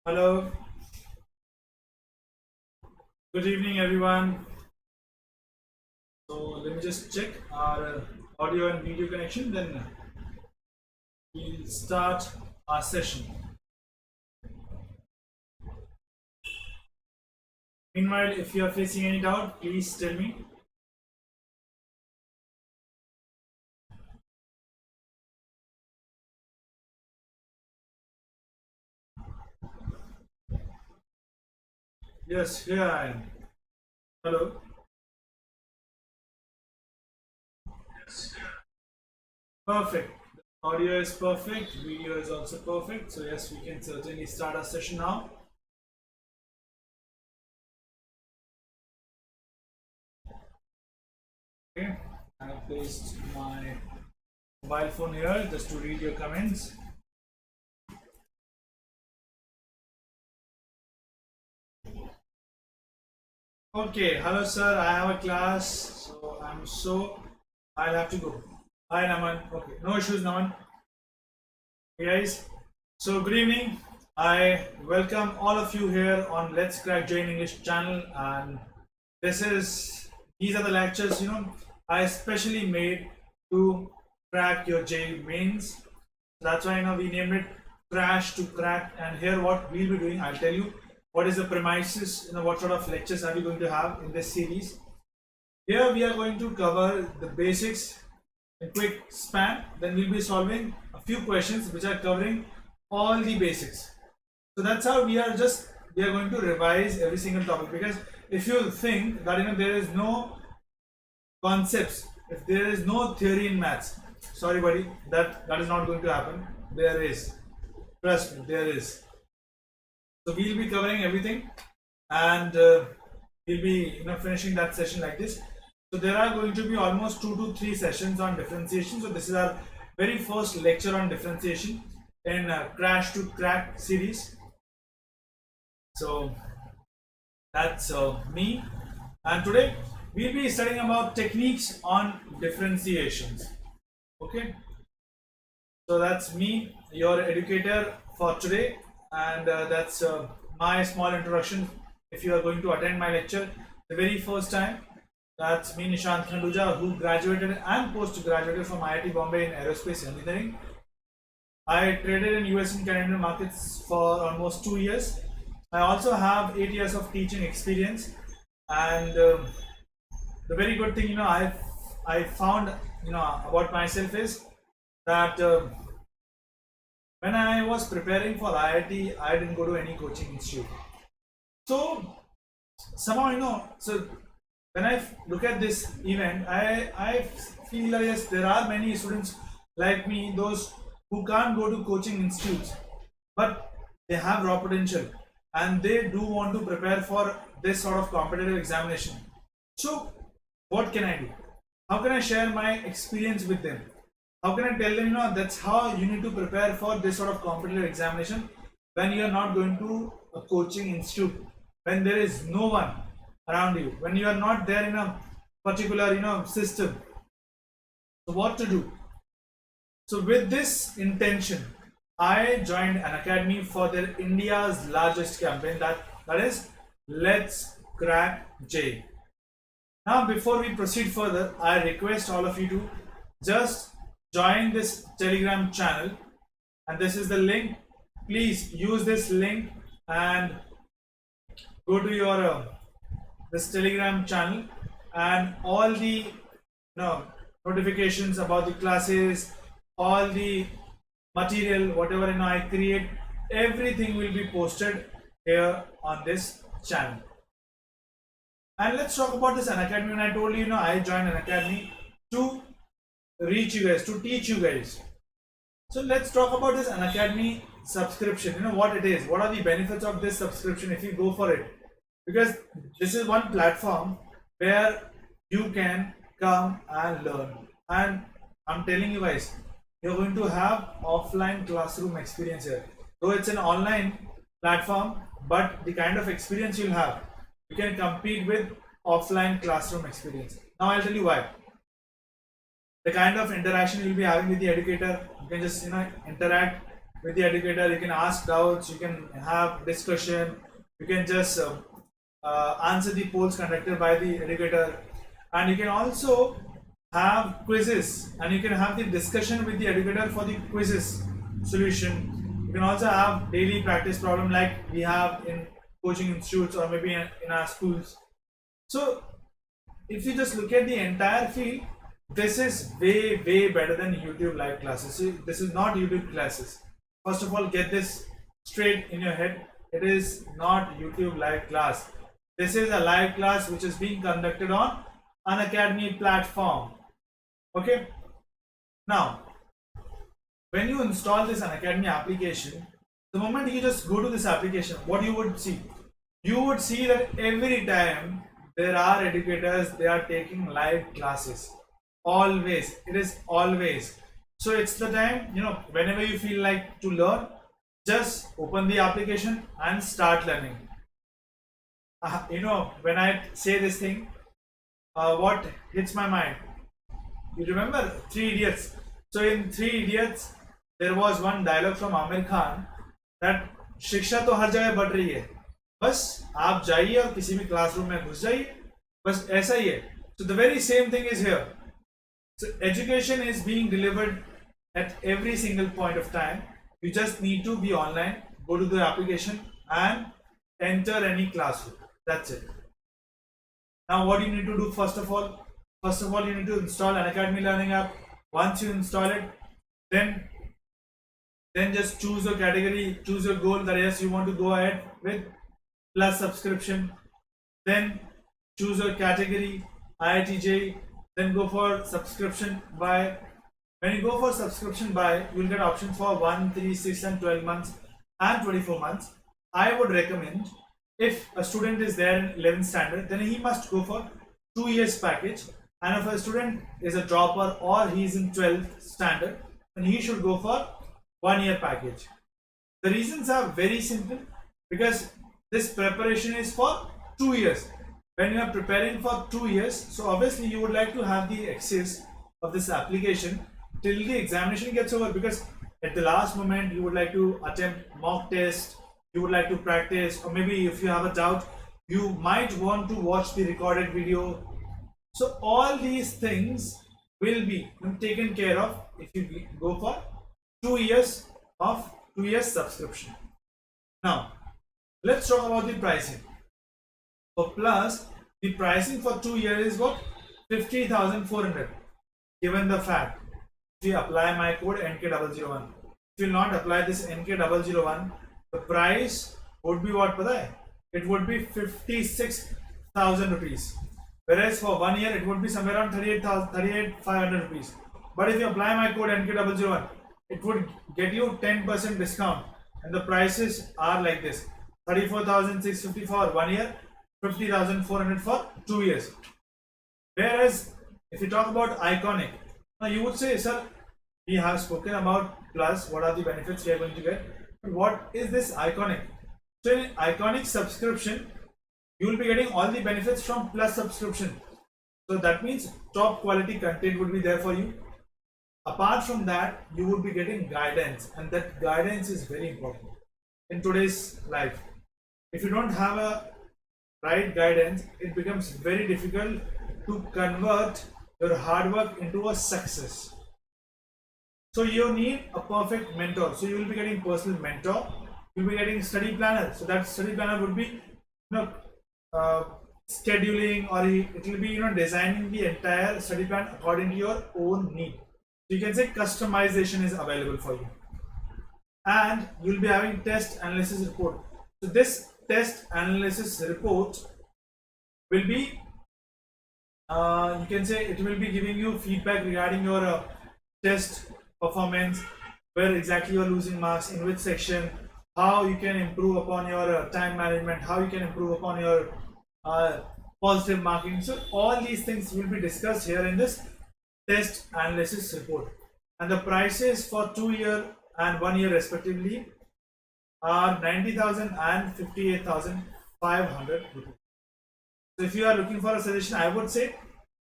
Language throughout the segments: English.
Hello, good evening, everyone. So let me just check our audio and video connection, then we'll start our session. Meanwhile, if you are facing any doubt, please tell me. Yes, here I am. Hello. Perfect. The audio is perfect, video is also perfect. So yes, we can certainly start our session now. Okay, I have placed my mobile phone here just to read your comments. Okay, hello sir, I have a class, so I'll have to go. Hi Naman. Okay, no issues Naman. Hey guys, so good evening. I welcome all of you here on Let's Crack JEE English channel, and these are the lectures I especially made to crack your JEE mains. That's why we named it Crash to Crack. And here what we'll be doing, I'll tell you what is the premises, what sort of lectures are we going to have in this series. Here we are going to cover the basics in quick span, then we'll be solving a few questions which are covering all the basics. So that's how we are going to revise every single topic, because if you think that there is no concepts, if there is no theory in maths, sorry buddy, that is not going to happen. There is, trust me, there is. So we'll be covering everything, and we'll be finishing that session like this. So there are going to be almost 2 to 3 sessions on differentiation. So this is our very first lecture on differentiation in Crash to Crack series. So that's me, and today we'll be studying about techniques on differentiations. Okay, so that's me, your educator for today, and that's my small introduction. If you are going to attend my lecture the very first time, that's me, Nishant Khanduja, who graduated and post-graduated from IIT Bombay in aerospace engineering. I traded in US and Canadian markets for almost 2 years. I also have 8 years of teaching experience, and the very good thing I found about myself is that when I was preparing for IIT, I didn't go to any coaching institute. So somehow so when I look at this event, I feel like yes, there are many students like me, those who can't go to coaching institutes, but they have raw potential and they do want to prepare for this sort of competitive examination. So what can I do? How can I share my experience with them? How can I tell them that's how you need to prepare for this sort of competitive examination when you are not going to a coaching institute, when there is no one around you, when you are not there in a particular system. So what to do? So with this intention, I joined Unacademy for their India's largest campaign, that is Let's Crack JEE. Now before we proceed further, I request all of you to just join this Telegram channel, and this is the link. Please use this link and go to your this Telegram channel, and all the notifications about the classes, all the material, whatever I create, everything will be posted here on this channel. And let's talk about this Unacademy. When I told you, I joined Unacademy to reach you guys, to teach you guys. So let's talk about this Unacademy subscription. What it is, what are the benefits of this subscription if you go for it, because this is one platform where you can come and learn. And I'm telling you guys, you're going to have offline classroom experience here. Though it's an online platform, but the kind of experience you'll have, you can compete with offline classroom experience. Now I'll tell you why. The kind of interaction you'll be having with the educator, you can just interact with the educator. You can ask doubts, you can have discussion, you can just answer the polls conducted by the educator, and you can also have quizzes, and you can have the discussion with the educator for the quizzes solution. You can also have daily practice problem like we have in coaching institutes or maybe in our schools. So if you just look at the entire field, this is way better than YouTube live classes. So this is not YouTube classes. First of all, get this straight in your head. It is not YouTube live class. This is a live class which is being conducted on Unacademy platform. Okay. Now, when you install this Unacademy application, the moment you just go to this application, what you would see? You would see that every time there are educators, they are taking live classes. Always. It is always. So it's the time, whenever you feel like to learn, just open the application and start learning. When I say this thing, what hits my mind? You remember Three Idiots? So in Three Idiots, there was one dialogue from Amir Khan that शिक्षा तो हर जगह बढ़ रही है, बस आप जाइए और किसी भी क्लासरूम में घुस जाइए, बस ऐसा ही है. So the very same thing is here. So education is being delivered at every single point of time. You just need to be online, go to the application and enter any classroom. That's it. Now what you need to do first of all you need to install an Unacademy Learning app. Once you install it, then just choose your category, choose your goal that yes, you want to go ahead with plus subscription. Then choose your category, IIT JEE, then go for subscription buy. When you go for subscription buy, you will get options for 1, 3, 6 and 12 months and 24 months. I would recommend, if a student is there in 11th standard, then he must go for 2 years package, and if a student is a dropper or he is in 12th standard, then he should go for 1 year package. The reasons are very simple, because this preparation is for 2 years. When you are preparing for 2 years, so obviously you would like to have the access of this application till the examination gets over, because at the last moment you would like to attempt mock test, you would like to practice, or maybe if you have a doubt, you might want to watch the recorded video. So all these things will be taken care of if you go for 2 years subscription. Now let's talk about the pricing. For Plus, the pricing for 2 years is what? 50,400. Given the fact, if you apply my code NK001, if you not apply this NK001, the price would be what? It would be 56,000 rupees. Whereas for 1 year, it would be somewhere around 38,500 rupees. But if you apply my code NK001, it would get you 10% discount, and the prices are like this: 34,650 for 1 year, 50,400 for 2 years. Whereas if you talk about Iconic, now you would say, sir, we have spoken about Plus, what are the benefits we are going to get, but what is this Iconic? So in Iconic subscription, you will be getting all the benefits from Plus subscription. So that means top quality content would be there for you. Apart from that, you would be getting guidance, and that guidance is very important in today's life. If you don't have a right guidance, it becomes very difficult to convert your hard work into a success. So you need a perfect mentor. So you will be getting personal mentor, you will be getting study planner. So that study planner would be scheduling, or it will be designing the entire study plan according to your own need. So you can say customization is available for you, and you will be having test analysis report. So this test analysis report will be you can say it will be giving you feedback regarding your test performance, where exactly you are losing marks, in which section, how you can improve upon your time management, how you can improve upon your positive marking. So all these things will be discussed here in this test analysis report, and the prices for 2 year and 1 year respectively are 90,000 and 58,500 rupees. So if you are looking for a suggestion, I would say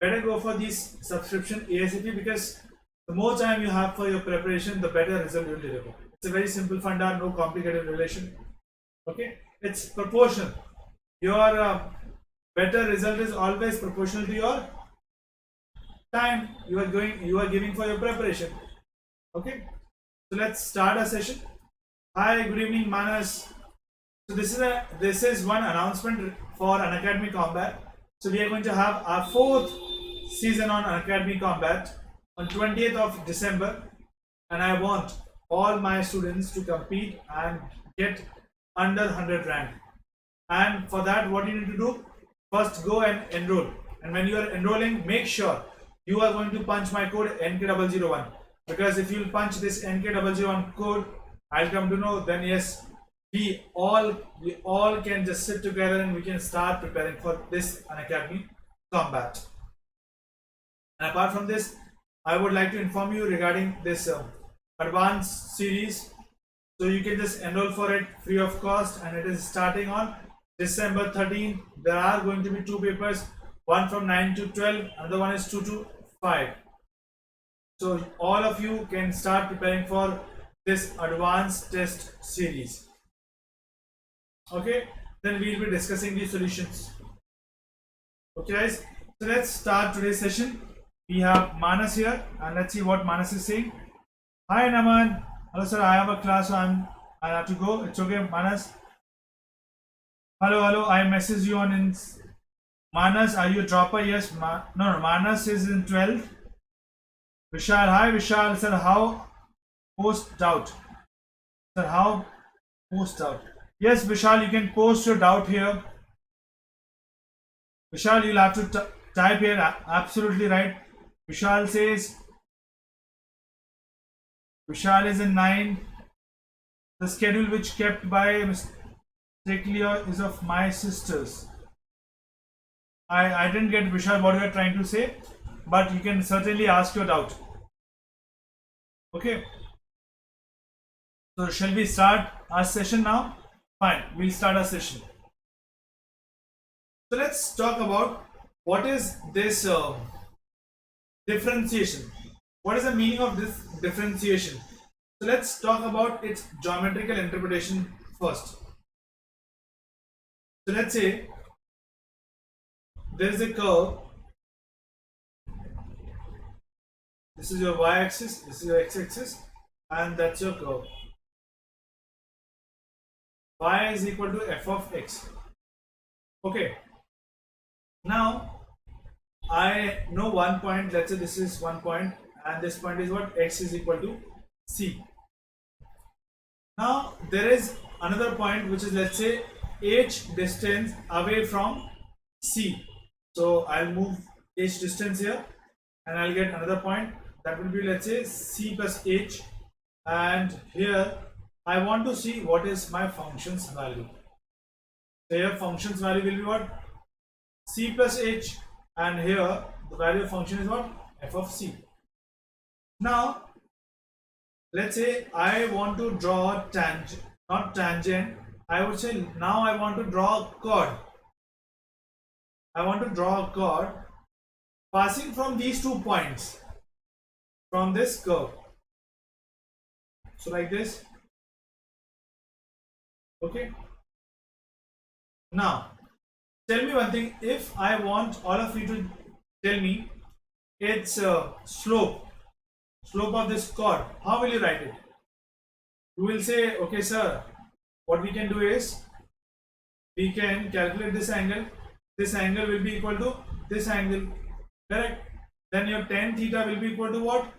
better go for this subscription ASAP, because the more time you have for your preparation, the better result you will deliver. It's a very simple funda, no complicated relation. Okay, it's proportional. Your better result is always proportional to your time you are giving for your preparation. Okay, so let's start our session. Hi, good evening, Manas. So this is one announcement for Unacademy Combat. So we are going to have our 4th season on Unacademy Combat on 20th of December, and I want all my students to compete and get under 100 rank. And for that, what you need to do, first go and enroll. And when you are enrolling, make sure you are going to punch my code NK001, because if you punch this NK001 code, I'll come to know, then yes, we all can just sit together and we can start preparing for this Unacademy Combat. And apart from this, I would like to inform you regarding this advanced series. So you can just enroll for it free of cost, and it is starting on December 13. There are going to be 2 papers, one from 9 to 12, another one is 2 to 5. So all of you can start preparing for this advanced test series. Okay, then we'll be discussing the solutions. Okay guys, so let's start today's session. We have Manas here, and let's see what Manas is saying. Hi Naman. Hello sir, I have a class, so I have to go. It's okay, Manas. Hello, I message you on Manas, are you a dropper? Yes, no, Manas is in 12th. Vishal, hi Vishal, sir, how post doubt? Sir, how post doubt? Yes, Vishal, you can post your doubt here. Vishal, you'll have to type here, absolutely right. Vishal says, Vishal is in 9. The schedule which kept by mistakenly is of my sisters. I didn't get, Vishal, what you are trying to say, but you can certainly ask your doubt. Okay. So shall we start our session now? Fine, we'll start our session. So let's talk about what is this differentiation. What is the meaning of this differentiation? So let's talk about its geometrical interpretation first. So let's say there is a curve. This is your y-axis, this is your x-axis, and that's your curve. Y is equal to f of x. Okay. Now I know one point. Let's say this is one point, and this point is what? X is equal to c. Now there is another point which is, let's say, h distance away from c. So I'll move h distance here, and I'll get another point that will be, let's say, c plus h, and here I want to see what is my function's value. So here function's value will be what? C plus h, and here the value of function is what? F of c. Now let's say I want to draw tangent, not tangent, I would say now I want to draw a chord. I want to draw a chord passing from these 2 points from this curve. So like this. Okay. Now tell me one thing. If I want all of you to tell me its slope of this chord, how will you write it? You will say, okay sir, what we can do is we can calculate this angle. This angle will be equal to this angle, correct? Then your tan theta will be equal to what?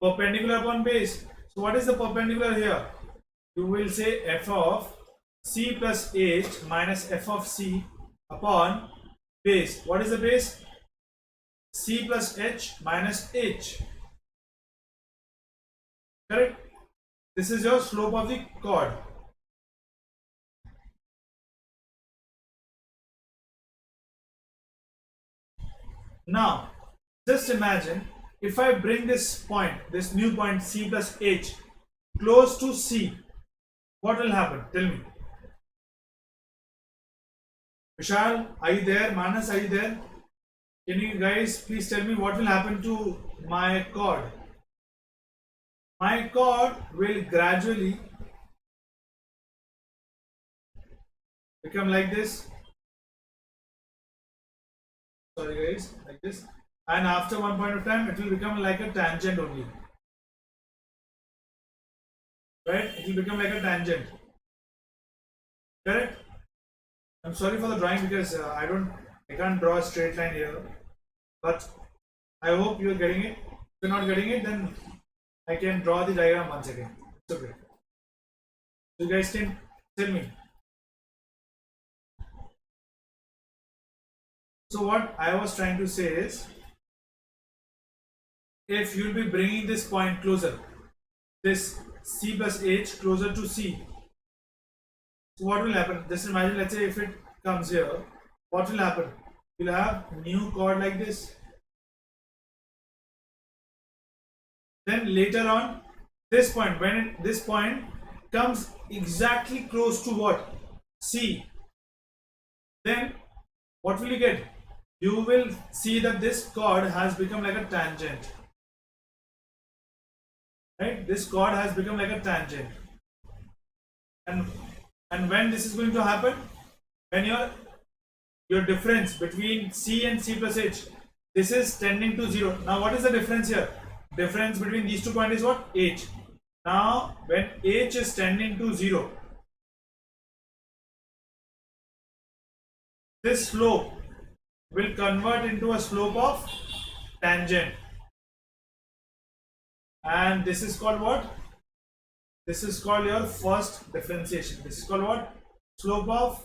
Perpendicular upon base. So what is the perpendicular here? You will say f of c plus h minus f of c upon base. What is the base? C plus h minus h. Correct? This is your slope of the chord. Now just imagine if I bring this point, this new point c plus h, close to c, what will happen? Tell me. Vishal, are you there? Manas, are you there? Can you guys please tell me what will happen to my chord? my chord will gradually become like this. Sorry guys, like this. And after one point of time, it will become like a tangent only. Right? It will become like a tangent. Correct? I'm sorry for the drawing because I can't draw a straight line here. But I hope you're getting it. If you're not getting it, then I can draw the diagram once again. It's okay. So you guys can tell me. So what I was trying to say is, if you'll be bringing this point closer, this C plus H closer to C, so what will happen? Just imagine, let's say if it comes here, what will happen? You'll have new chord like this. Then later on, this point, when this point comes exactly close to what? C, then what will you get? You will see that this chord has become like a tangent. Right? This chord has become like a tangent. And when this is going to happen? When your difference between C and C plus H, this is tending to 0. Now what is the difference here? Difference between these 2 points is what? H. Now when H is tending to 0, this slope will convert into a slope of tangent. And this is called what? This is called your first differentiation. This is called what? Slope of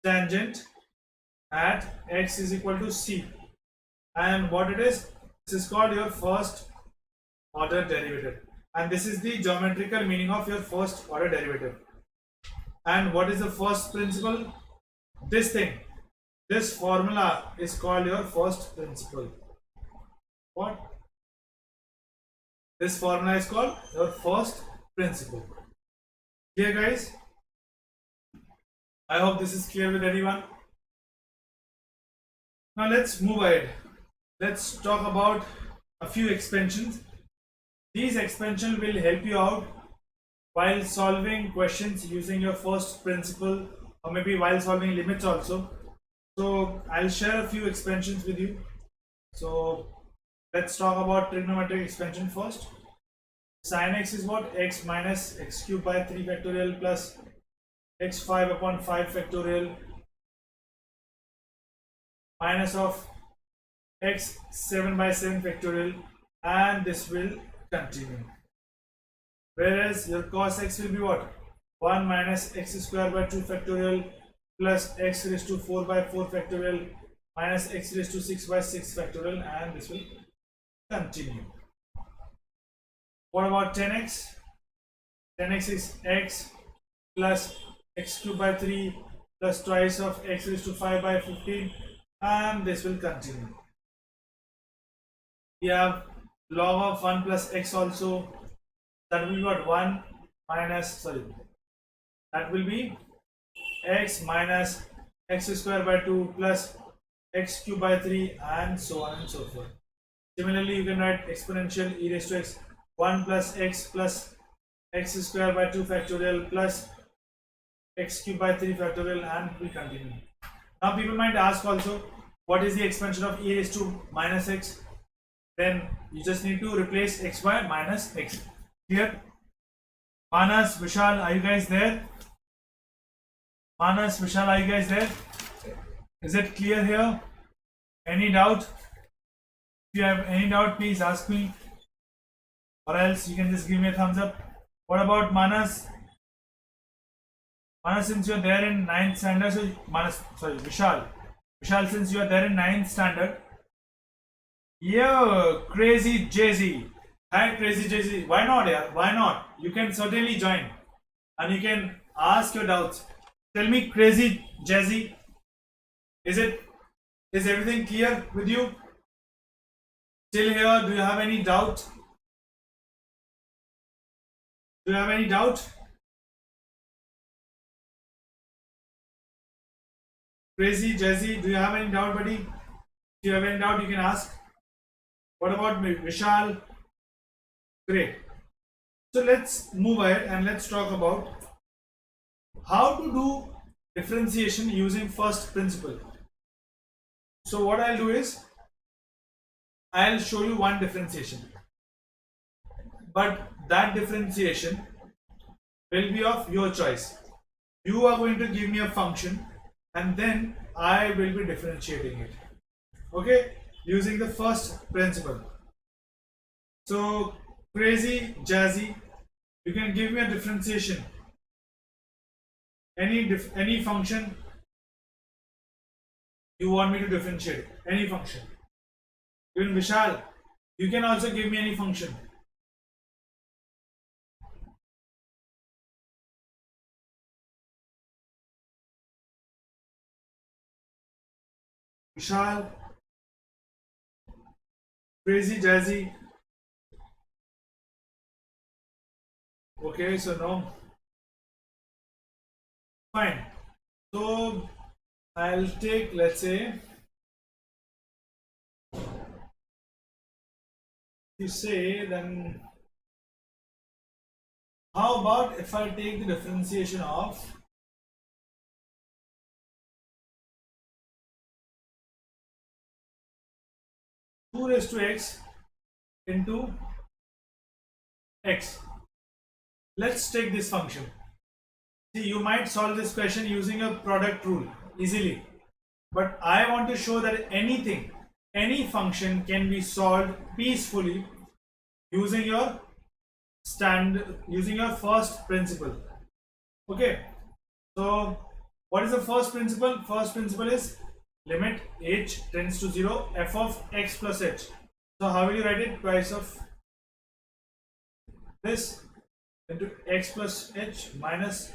tangent at x is equal to C. And what it is? This is called your first order derivative. And this is the geometrical meaning of your first order derivative. And what is the first principle? This thing. This formula is called your first principle. What? This formula is called your first principle. Clear guys? I hope this is clear with everyone. Now let's move ahead. Let's talk about a few expansions. These expansions will help you out while solving questions using your first principle, or maybe while solving limits also. So I'll share a few expansions with you. So let's talk about trigonometric expansion first. Sin x is what? X minus x cubed by 3 factorial plus x5 upon 5 factorial minus of x 7 by 7 factorial, and this will continue. Whereas your cos x will be what? 1 minus x square by 2 factorial plus x raised to 4 by 4 factorial minus x raised to 6 by 6 factorial, and this will continue. What about 10x? 10x is x plus x cubed by 3 plus twice of x raised to 5 by 15, and this will continue. We have log of 1 plus x also. That will be what? 1 minus, sorry, that will be x minus x square by 2 plus x cubed by 3, and so on and so forth. Similarly, you can write exponential e raised to x 1 plus x square by 2 factorial plus x cubed by 3 factorial, and we continue. Now people might ask also, what is the expansion of e raised to minus x? Then you just need to replace x by minus x. Clear? Manas, Vishal, are you guys there? Manas, Vishal, are you guys there? Is it clear here? Any doubt? If you have any doubt, please ask me, or else you can just give me a thumbs up. What about Manas? Manas, since you are there in 9th standard, so Vishal, since you are there in 9th standard, yo, crazy Jay-Z. Hi, crazy Jay-Z. Why not, yeah? Why not? You can certainly join and you can ask your doubts. Tell me, crazy Jay-Z, is everything clear with you? Still here? Do you have any doubt? Do you have any doubt? Crazy Jazzy, do you have any doubt, buddy? If you have any doubt, you can ask. What about me, Vishal? Great. So let's move ahead and let's talk about how to do differentiation using first principle. So what I'll do is I'll show you one differentiation, but that differentiation will be of your choice. You are going to give me a function and then I will be differentiating it. Okay, using the first principle. So crazy, jazzy, you can give me a differentiation. Any function you want me to differentiate, any function. Even Vishal, you can also give me any function. Vishal, crazy, jazzy. Okay, so no. Fine. So I'll take, let's say, you say, then how about if I take the differentiation of 2 raised to x into x. Let's take this function. See, you might solve this question using a product rule easily, but I want to show that any function can be solved peacefully using your first principle. Okay, so what is the first principle? First principle is limit h tends to 0 f of x plus h. So how will you write it? Twice of this into x plus h minus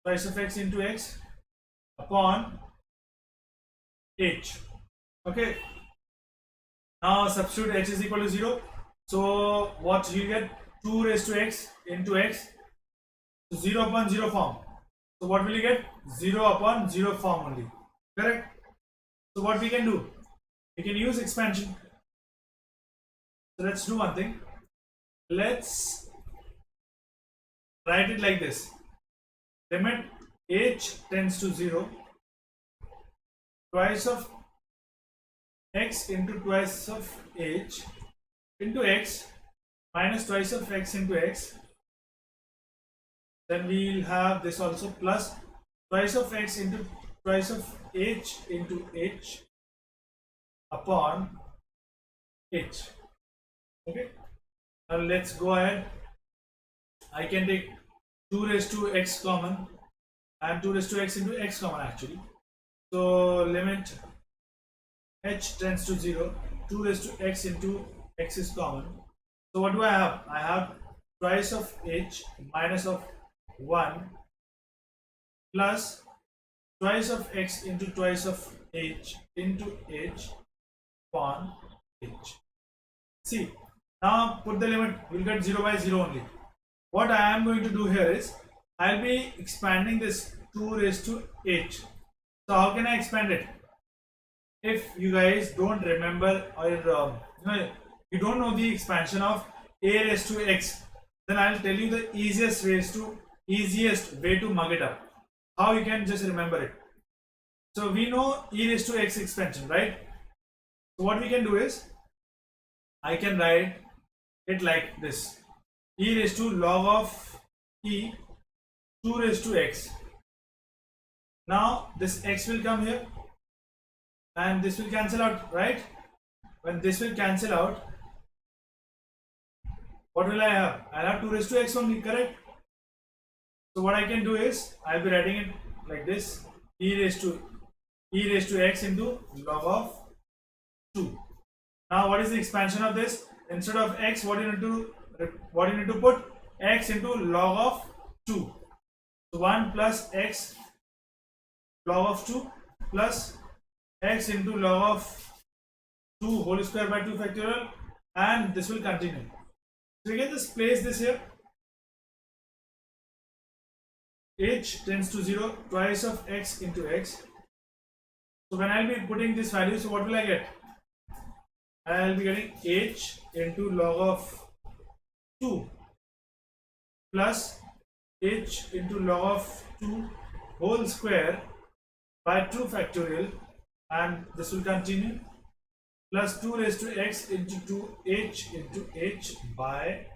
twice of x into x upon h. Okay, now substitute h is equal to 0. So what you get? 2 raised to x into x. So 0 upon 0 form. So what will you get? 0 upon 0 form only. Correct? So what we can do? We can use expansion. So let's do one thing. Let's write it like this. Limit h tends to 0 twice of x into twice of h into x minus twice of x into x. Then we'll have this also plus twice of x into twice of h into h upon h. Okay, now let's go ahead. I can take 2 raised to x common and 2 raised to x into x common actually. So limit h tends to 0, 2 raised to x into x is common. So what do I have? I have twice of h minus of 1 plus twice of x into twice of h into h upon h. See, now put the limit, we'll get 0 by 0 only. What I am going to do here is I'll be expanding this 2 raised to h. So how can I expand it? If you guys don't remember or you don't know the expansion of a raised to x, then I'll tell you the easiest way to mug it up. How you can just remember it. So we know e raised to x expansion, right? So what we can do is I can write it like this: e raised to log of e 2 raised to x. Now this x will come here and this will cancel out, right? When this will cancel out, what will I have? I'll have 2 raised to x only, correct? So what I can do is I'll be writing it like this: e raised to x into log of 2. Now what is the expansion of this? Instead of x, what you need to put? X into log of 2. So 1 plus x log of 2 plus x into log of 2 whole square by 2 factorial, and this will continue. So you can just place this here. H tends to 0 twice of x into x. So when I'll be putting this value, so what will I get? I'll be getting h into log of 2 plus h into log of 2 whole square by 2 factorial, and this will continue, plus 2 raised to x into 2h into h by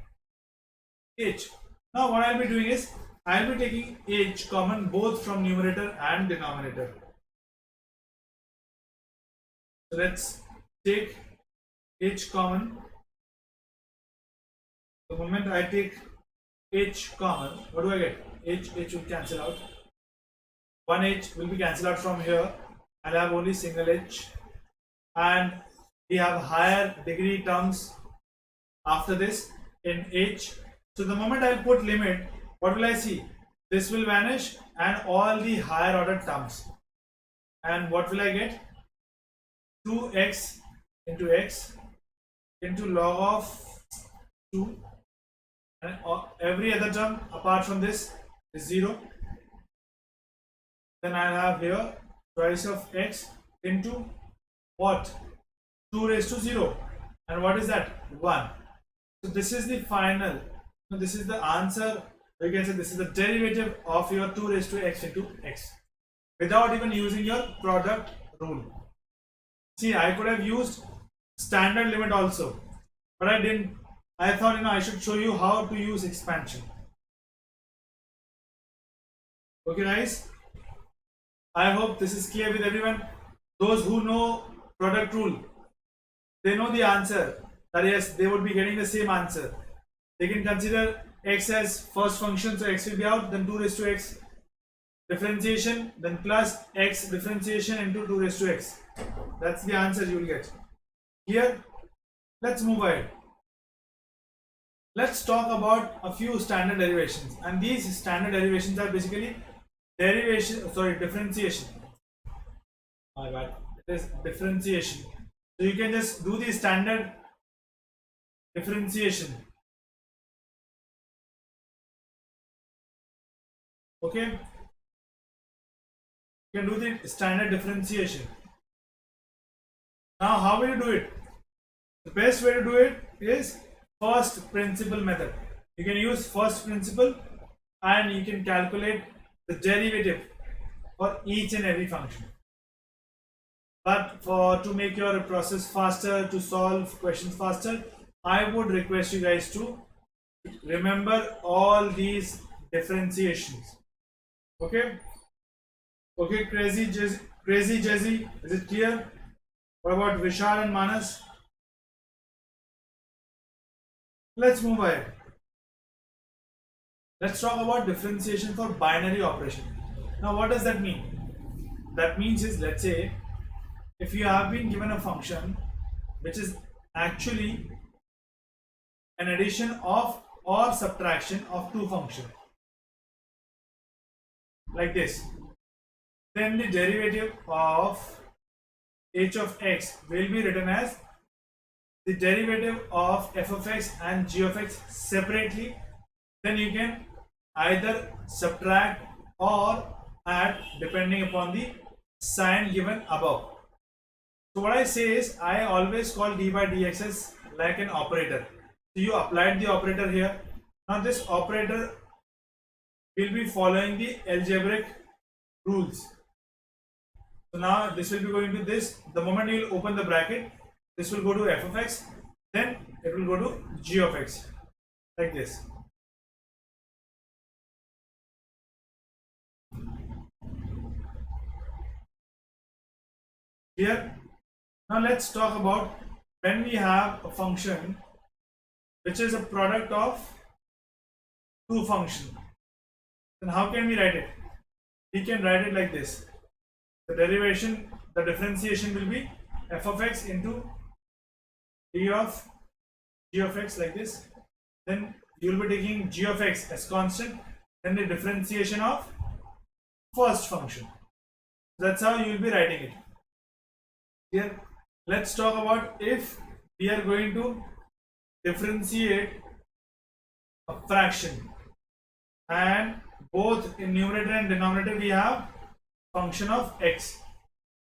h. Now what I'll be doing is, I'll be taking h common both from numerator and denominator. So let's take h common. The moment I take h common, what do I get? H will cancel out. 1h will be cancelled out from here. I'll have only single h. And we have higher degree terms after this in h. So the moment I put limit, what will I see? This will vanish and all the higher order terms. And what will I get? 2x into x into log of 2, and every other term apart from this is 0. Then I have here twice of x into what? 2 raised to 0. And what is that? 1. So this is the final, this is the answer. You can say this is the derivative of your 2 raised to x into x without even using your product rule. See, I could have used standard limit also, but I didn't. I thought, I should show you how to use expansion. Okay guys, I hope this is clear with everyone. Those who know product rule, they know the answer, that yes, they would be getting the same answer. They can consider x as first function, so x will be out, then 2 raised to x differentiation, then plus x differentiation into 2 raised to x. That's the answer you will get. Here, let's move ahead. Let's talk about a few standard derivations, and these standard derivations are basically differentiation. My bad. It is differentiation. So you can just do the standard differentiation. Okay. You can do the standard differentiation. Now, how will you do it? The best way to do it is first principle method. You can use first principle and you can calculate the derivative for each and every function. But to make your process faster, to solve questions faster, I would request you guys to remember all these differentiations. Okay? Okay, Crazy Jazzy, is it clear? What about Vishal and Manas? Let's move ahead. Let's talk about differentiation for binary operation. Now, what does that mean? That means is, let's say, if you have been given a function which is actually an addition of or subtraction of two functions, like this, then the derivative of h of x will be written as the derivative of f of x and g of x separately. Then you can either subtract or add depending upon the sign given above. So what I say is, I always call d by dx as like an operator. So you applied the operator here. Now this operator will be following the algebraic rules. So now this will be going to this. The moment you will open the bracket, this will go to f of x, then it will go to g of x, like this. Here, now let's talk about when we have a function which is a product of two functions. Then how can we write it? We can write it like this. The derivation, the differentiation will be f of x into d of g of x, like this. Then you will be taking g of x as constant, then the differentiation of first function. That's how you will be writing it. Here, let's talk about if we are going to differentiate a fraction and both in numerator and denominator we have function of x.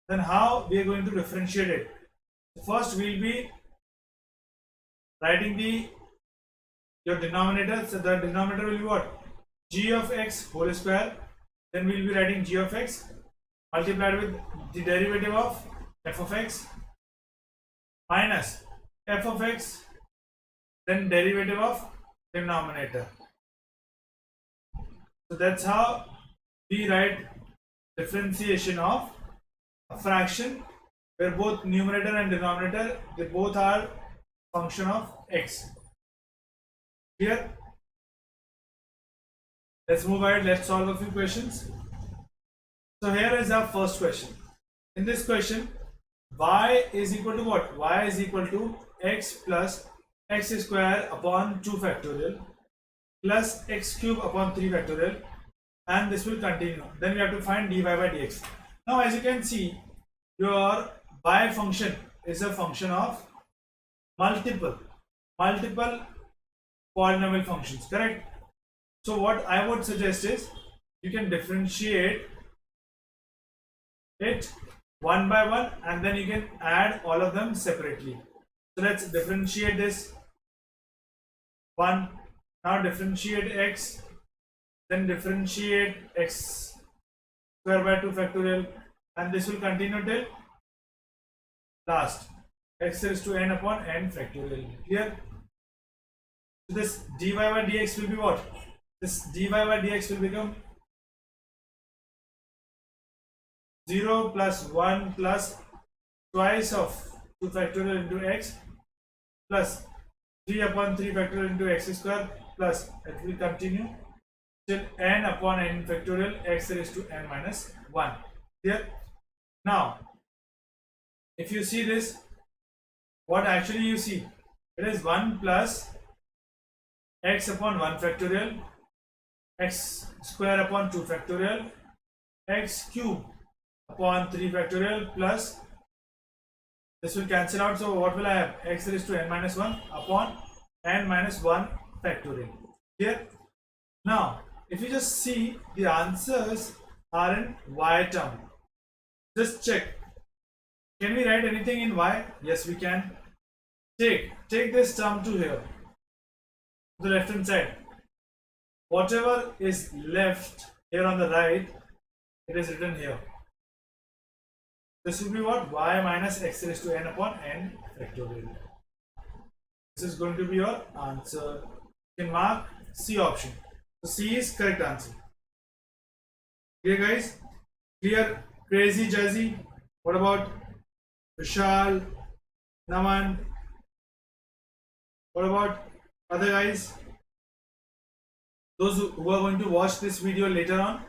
Then how we are going to differentiate it? First we will be writing the your denominator, so the denominator will be what? G of x whole square. Then we will be writing g of x multiplied with the derivative of f of x minus f of x, then derivative of denominator. So that's how we write differentiation of a fraction where both numerator and denominator, they both are function of x. Clear? Let's move ahead. Let's solve a few questions. So here is our first question. In this question, y is equal to what? Y is equal to x plus x square upon 2 factorial plus x cube upon 3 factorial, and this will continue. Then we have to find dy by dx. Now as you can see, your y function is a function of multiple polynomial functions, correct? So what I would suggest is you can differentiate it one by one and then you can add all of them separately. So let's differentiate this one. Now differentiate x, then differentiate x square by 2 factorial, and this will continue till last x raised to n upon n factorial. Clear? So this dy by dx will be what? This dy by dx will become 0 plus 1 plus twice of 2 factorial into x plus 3 upon 3 factorial into x square, plus it will continue till n upon n factorial x raised to n minus 1. Here, now if you see this, what actually you see, it is 1 plus x upon 1 factorial, x square upon 2 factorial, x cube upon 3 factorial, plus this will cancel out. So what will I have? X raised to n minus 1 upon n minus 1 factorial. Here, now if you just see, the answers are in y term. Just check. Can we write anything in y? Yes, we can. Take this term to here, to the left hand side. Whatever is left here on the right, it is written here. This will be what? Y minus x raised to n upon n factorial. This is going to be your answer. You can mark C option. So C is correct answer. Clear, guys? Clear? Crazy Jazzy? What about Vishal, Naman? What about other guys? Those who are going to watch this video later on,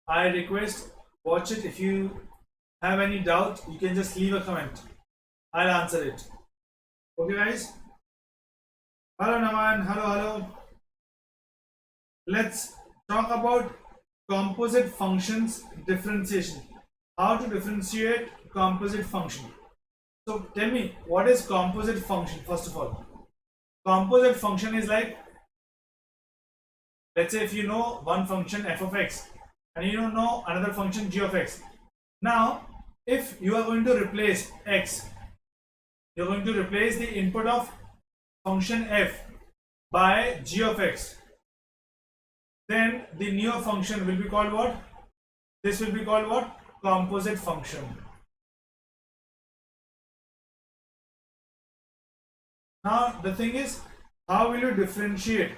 I request watch it. If you have any doubt, you can just leave a comment. I'll answer it. Okay, guys? Hello, Naman. Hello. Let's talk about composite functions differentiation. How to differentiate composite function. So tell me, what is composite function first of all? Composite function is like, let's say if you know one function f of x and you don't know another function g of x. Now if you are going to replace x, you're going to replace the input of function f by g of x, then the new function will be called what? This will be called what? Composite function. Now the thing is, how will you differentiate?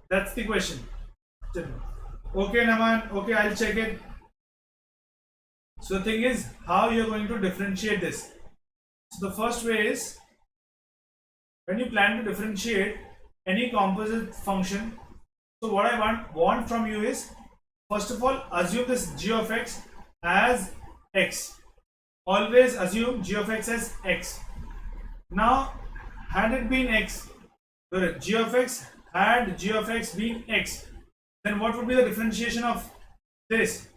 That's the question. Okay, Naman. Okay, I'll check it. So the thing is, how you're going to differentiate this. So the first way is, when you plan to differentiate any composite function, so what I want from you is, first of all, assume this g of x as x. Always assume g of x as x. Now, had it been x, g of x, had g of x been x, then what would be the differentiation of this?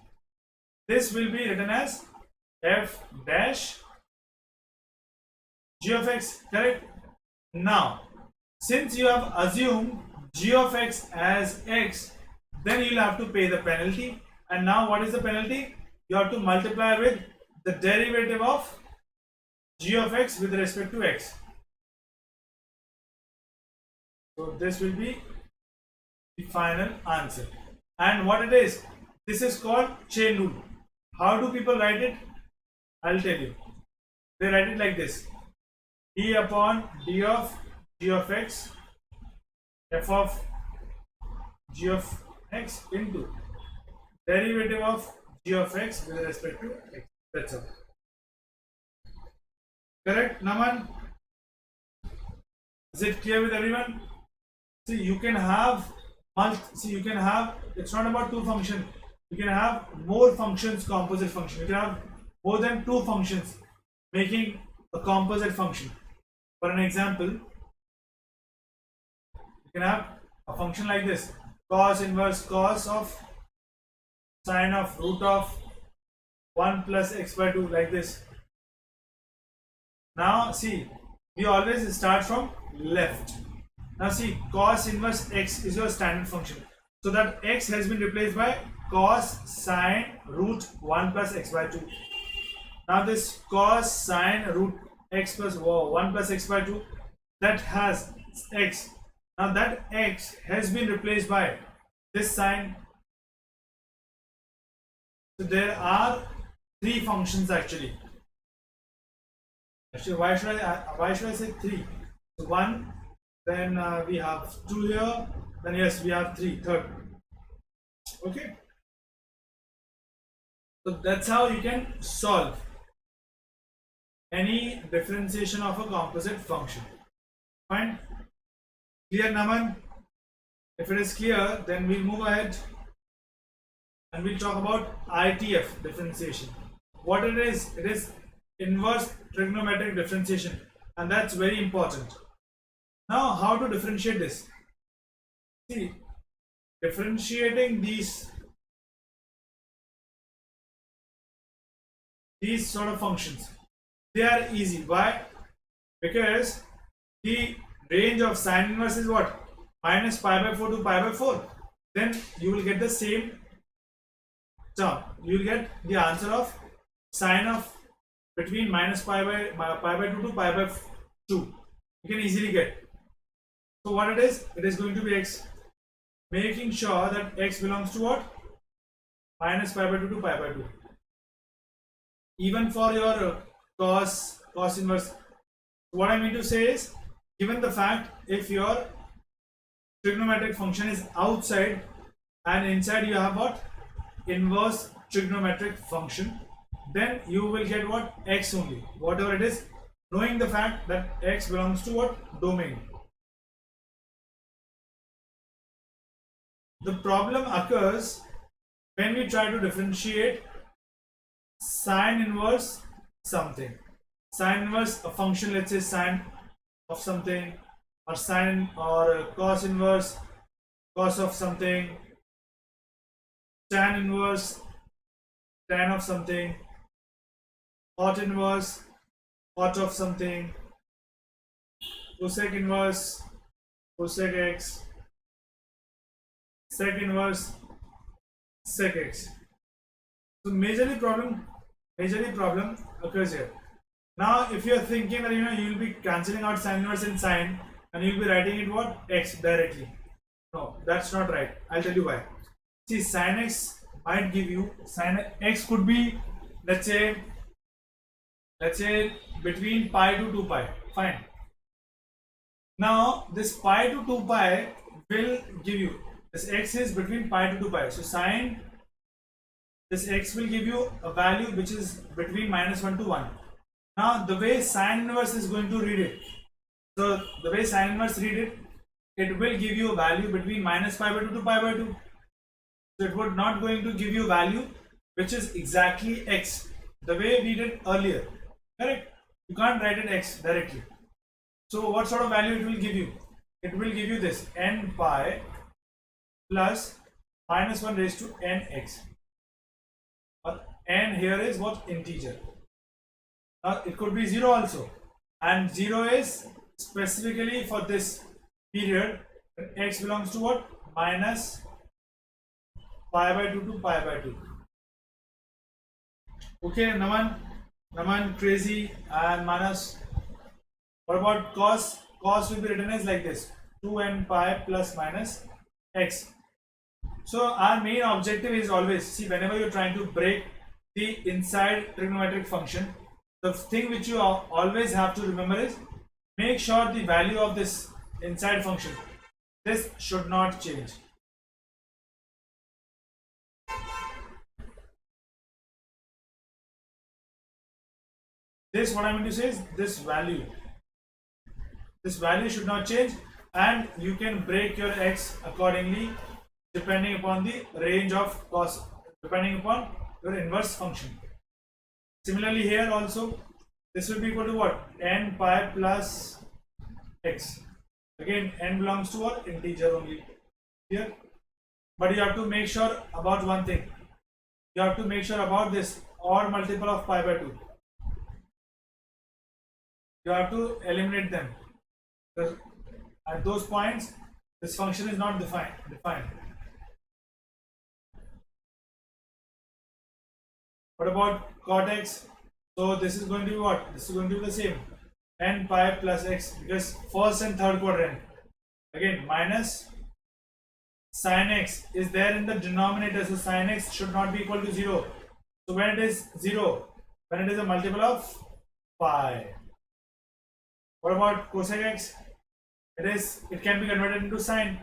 This will be written as f dash g of x, correct? Now, since you have assumed g of x as x, then you will have to pay the penalty. And now what is the penalty? You have to multiply with the derivative of g of x with respect to x. So this will be the final answer. And what it is, this is called chain rule. How do people write it? I'll tell you. They write it like this: d upon d of g of x f of g of x into derivative of g of x with respect to x. That's all. Correct, Naman? Is it clear with everyone? See, you can have it's not about two functions. You can have more functions, composite function. You can have more than two functions making a composite function. For an example, you can have a function like this: cos inverse cos of sine of root of 1 plus x by 2, like this. Now see, we always start from left. Now see, cos inverse x is your standard function. So that x has been replaced by cos sine root 1 plus x by 2. Now this cos sine root x plus 1 plus x by 2, that has x. Now that x has been replaced by this sine. So there are three functions actually. Actually, why should I say three? So one, then we have two here, then yes, we have three, third. Okay. So that's how you can solve any differentiation of a composite function. Fine. Clear, Naman? If it is clear, then we'll move ahead and we'll talk about ITF differentiation. What it is inverse trigonometric differentiation, and that's very important. Now, how to differentiate this? See, differentiating these sort of functions, they are easy. Why? Because the range of sine inverse is what? Minus pi by 4 to pi by 4. Then you will get the same term. You will get the answer of sine of between minus pi by 2 to pi by 2. You can easily get. So what it is going to be x. Making sure that x belongs to what? Minus pi by 2 to pi by 2. Even for your cos inverse. What I mean to say is, given the fact if your trigonometric function is outside and inside you have what? Inverse trigonometric function, then you will get what? X only, whatever it is, knowing the fact that x belongs to what? Domain. The problem occurs when we try to differentiate sine inverse something. Sine inverse a function, let's say sine of something, or sine or cos inverse cos of something, tan inverse tan of something, cot inverse cot of something, cosec inverse cosec x, sec inverse sec x. So majorly problem occurs here. Now if you are thinking that you will be cancelling out sine inverse and sine and you will be writing it what? X directly. No, that's not right. I'll tell you why. See, sine x might give you, sine x could be, let's say between pi to 2 pi. Fine. Now this pi to 2 pi will give you, this x is between pi to 2 pi. So sine, this x will give you a value which is between minus 1 to 1. Now the way sine inverse is going to read it, so the way sine inverse read it, it will give you a value between minus pi by 2 to pi by 2. So it would not going to give you value which is exactly x, the way we did earlier. Correct? You can't write it x directly. So what sort of value it will give you? It will give you this n pi plus minus 1 raised to nx. Or n here is what? Integer. It could be 0 also, and 0 is specifically for this period when x belongs to what? Minus pi by 2 to pi by 2. Okay, Naman, Crazy and Manas. What about cos? Cos will be written as like this: 2n pi plus minus x. So our main objective is always, see, whenever you're trying to break the inside trigonometric function, the thing which you always have to remember is make sure the value of this inside function, this should not change. This, what I'm going to say is this value should not change, and you can break your x accordingly depending upon the range of cos, depending upon your inverse function. Similarly here also, this will be equal to what? N pi plus x. Again, n belongs to what? Integer only here. But you have to make sure about one thing. You have to make sure about this odd multiple of pi by 2. You have to eliminate them. At those points, this function is not defined. What about cot x? So this is going to be what? This is going to be the same. N pi plus x, because first and third quadrant. Again, minus sin x is there in the denominator, so sin x should not be equal to 0. So when it is 0, when it is a multiple of pi. What about cosec x? It can be converted into sine.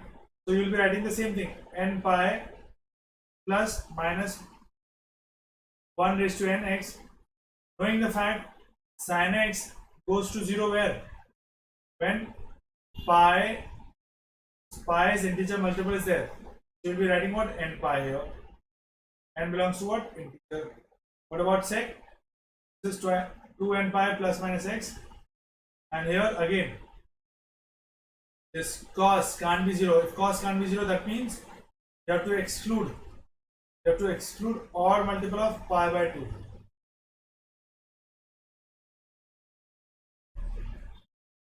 So you will be writing the same thing. N pi plus minus 1 raised to n x. Knowing the fact sin x goes to 0 where? When pi's integer multiple is there. So you will be writing what? N pi here. N belongs to what? Integer. What about sec? This is 2n pi plus minus x. And here again, this cos can't be 0. If cos can't be 0, that means you have to exclude. You have to exclude odd multiple of pi by 2.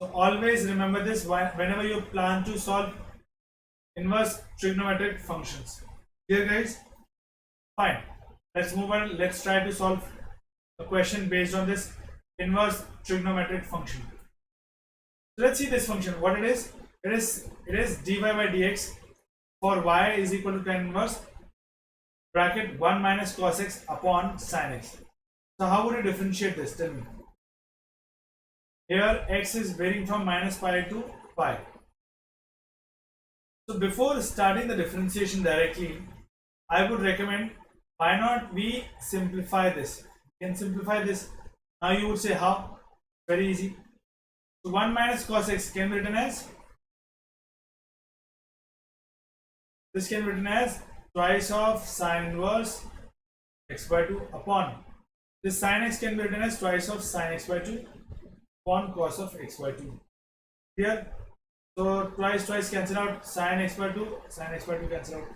So always remember this whenever you plan to solve inverse trigonometric functions. Here guys, fine. Let's move on. Let's try to solve a question based on this inverse trigonometric function. So let's see this function. What it is? It is dy by dx for y is equal to tan inverse bracket 1 minus cos x upon sin x. So how would you differentiate this? Tell me. Here x is varying from minus pi to pi. So before starting the differentiation directly, I would recommend, why not we simplify this? We can simplify this. Now you would say how? Very easy. So 1 minus cos x can be written as, this can be written as twice of sin inverse x by 2 upon, this sin x can be written as twice of sin x by 2 upon cos of x by 2. Here, so twice cancel out, sin x by 2 cancel out.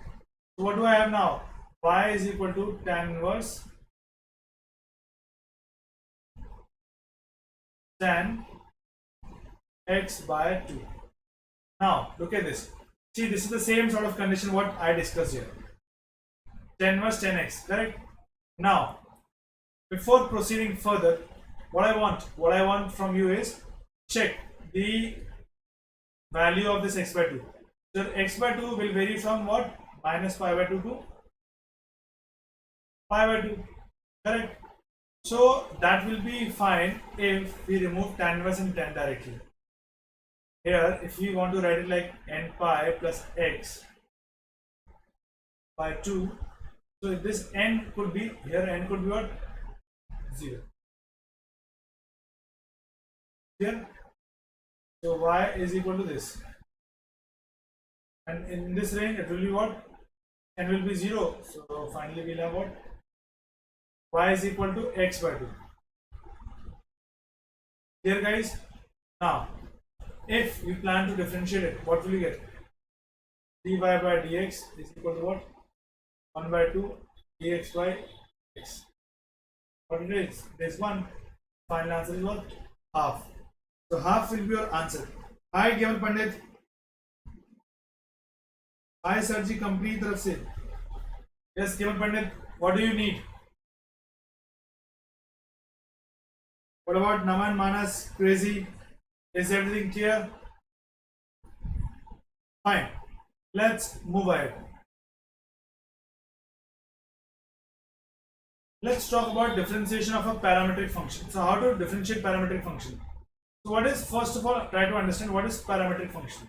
So what do I have now? Y is equal to tan inverse tan x by 2. Now look at this. See, this is the same sort of condition what I discussed here. Tan inverse tan x, correct? Now, before proceeding further, what I want from you is check the value of this x by 2. So x by 2 will vary from what? Minus pi by 2 to pi by 2, correct? So that will be fine if we remove tan inverse and tan directly. Here, if we want to write it like n pi plus x by 2, so this n could be, here n could be what? 0. Here, so y is equal to this, and in this range it will be what? N will be 0. So finally we'll have what? Y is equal to x by 2. Here guys, now if we plan to differentiate it, what will you get? dy by dx is equal to what? 1 by 2 dx by x. What it is? This one. Final answer is what? Half. So half will be your answer. Hi Keval Pandit. Hi sir ji, company तरफ से. Yes Keval Pandit, what do you need? What about Naman, Manas, Crazy? Is everything clear? Fine. Let's move ahead. Let's talk about differentiation of a parametric function. So how to differentiate parametric function? So what is, first of all, try to understand what is parametric function.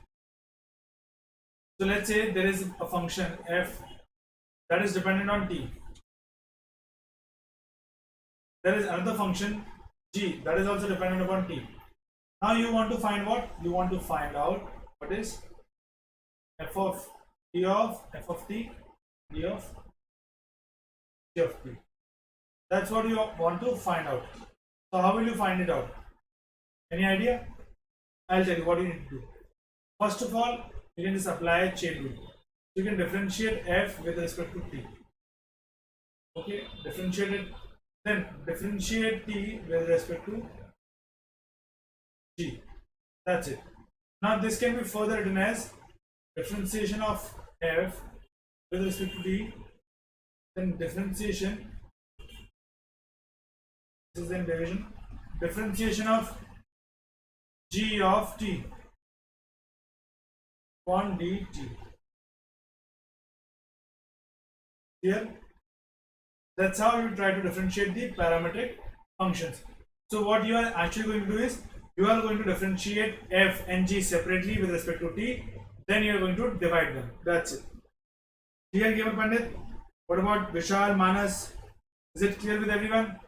So let's say there is a function f that is dependent on t. There is another function g that is also dependent upon t. Now you want to find what? You want to find out what is f of t of f of t, d of t of t. That's what you want to find out. So how will you find it out? Any idea? I'll tell you what you need to do. First of all, you can just apply a chain rule. You can differentiate f with respect to t. Okay, differentiate it. Then differentiate t with respect to g. That's it. Now this can be further written as differentiation of f with respect to t. Then differentiation. This is then division. Differentiation of g of t upon dt. Here, that's how you try to differentiate the parametric functions. So what you are actually going to do is, you are going to differentiate f and g separately with respect to t, then you are going to divide them. That's it. Clear, Gamer Pandit? What about Vishal, Manas? Is it clear with everyone?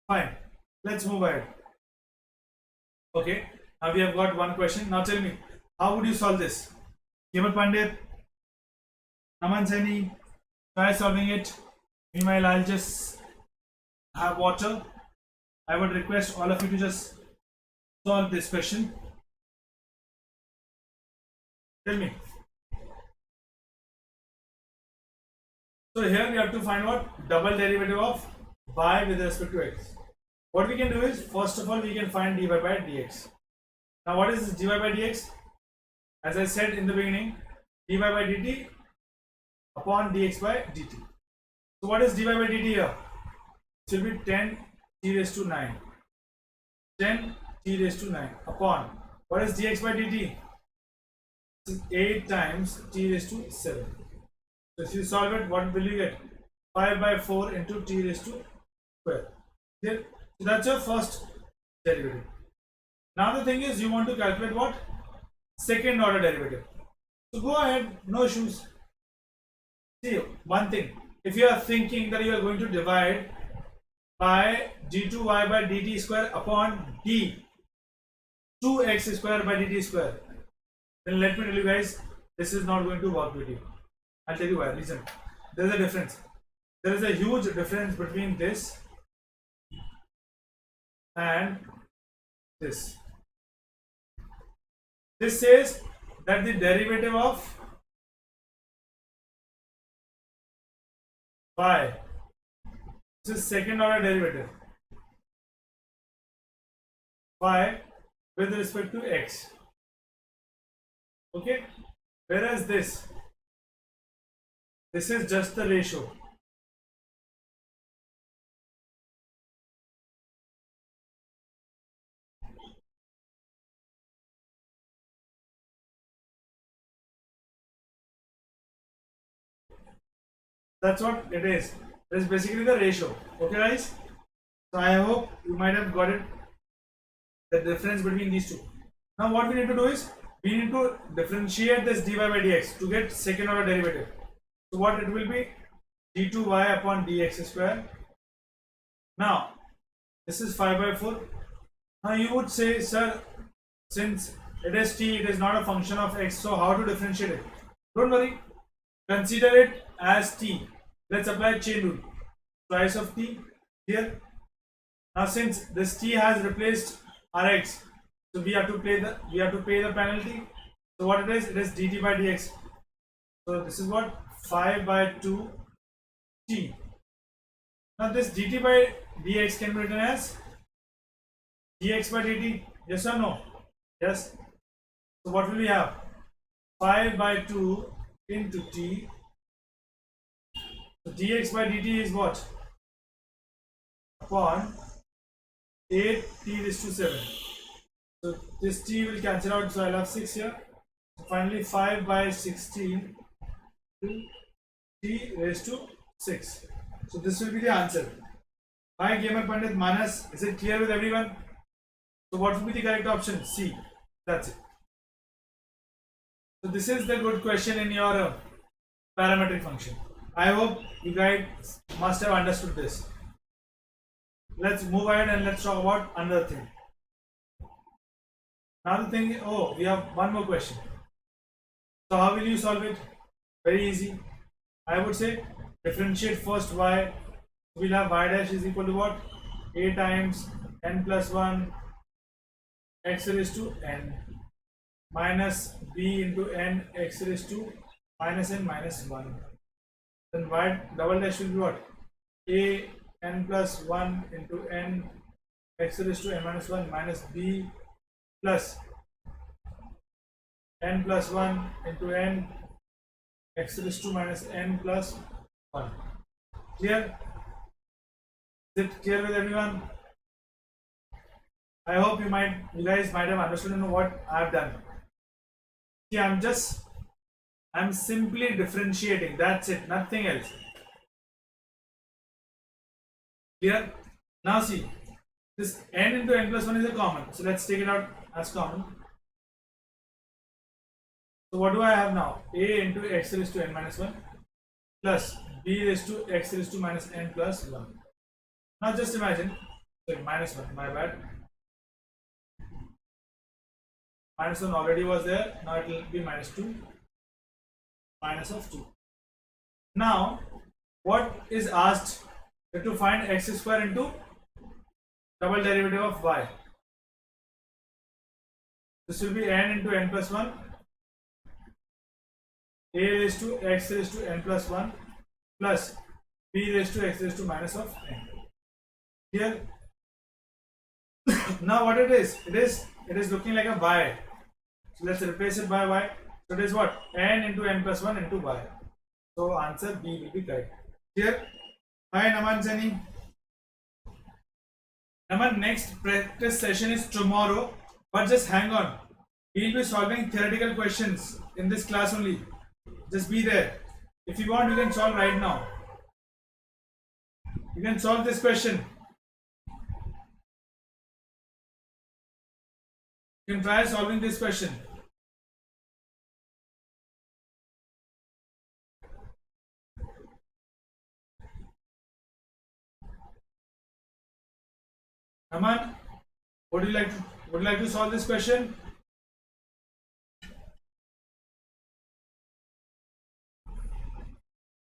Fine. Let's move ahead. Okay. Now we have got one question. Now tell me, how would you solve this? Gamer Pandit, Naman Saini, try solving it. Meanwhile, I'll just have water. I would request all of you to just solve this question. Tell me. So here we have to find what? Double derivative of y with respect to x. What we can do is, first of all, we can find dy by dx. Now what is this dy by dx? As I said in the beginning, dy by dt upon dx by dt. So what is dy by dt here? It will be 10 t raised to 9. 10 t raised to 9 upon, what is dx by dt? This is 8 times t raised to 7. So if you solve it, what will you get? 5 by 4 into t raised to 12. Okay? So that's your first derivative. Now the thing is, you want to calculate what? Second order derivative. So go ahead, no issues. See, one thing, if you are thinking that you are going to divide by d2y by dt square upon d 2x square by dt square, then let me tell you guys, this is not going to work with you. I'll tell you why. Listen, there is a difference. There is a huge difference between this and this. This says that the derivative of y, this is second order derivative, y with respect to x. Okay, whereas this is just the ratio. That's what it is. It is basically the ratio. Okay guys, so I hope you might have got it, the difference between these two. Now what we need to do is, we need to differentiate this dy by dx to get second order derivative. So what it will be? d2y upon dx square. Now this is 5 by 4. Now you would say, sir, since it is t, it is not a function of x, so how to differentiate it? Don't worry, consider it as t. Let's apply chain rule. Twice of t here. Now since this t has replaced rx, so we have to pay the penalty. So what it is dt by dx. So this is what? 5 by 2 t. Now this dt by dx can be written as dx by dt. Yes or no? Yes. So what will we have? 5 by 2 into t. So dx by dt is what? Upon 8 t raised to 7. So this t will cancel out, so I'll have 6 here. So finally 5 by 16 to t raised to 6. So this will be the answer. Hi Gamer Pandit Manas, is it clear with everyone? So what will be the correct option? C. That's it. So this is the good question in your parametric function. I hope you guys must have understood this. Let's move ahead and let's talk about another thing. Another thing, oh, we have one more question. So how will you solve it? Very easy. I would say differentiate first y. We'll have y dash is equal to what? A times n plus 1 x raised to n minus b into n x raised to minus n minus 1. Then y double dash will be what? A n plus 1 into n x raised to n minus 1 minus b plus n plus 1 into n x raised to minus n plus 1. Clear? Is it clear with everyone? I hope you guys might have understood what I have done. See, I'm simply differentiating. That's it, nothing else. Clear? Now see, this n into n plus 1 is a common. So let's take it out as common. So what do I have now? A into x raised to n minus 1 plus b raised to x raised to minus n plus 1. Now just imagine, sorry, minus 1, my bad. Minus 1 already was there, now it will be minus 2, minus of 2. Now, what is asked? You have to find x square into double derivative of y. This will be n into n plus 1, a raised to x raised to n plus 1 plus b raised to x raised to minus of n. Here, now what it is? It is looking like a y. So let's replace it by y. So it is what? N into n plus 1 into y. So answer B will be correct. Here, hi Naman Sani. Naman, next practice session is tomorrow, but just hang on. We will be solving theoretical questions in this class only. Just be there. If you want, you can solve right now. You can solve this question. You can try solving this question. Naman, would you like to solve this question?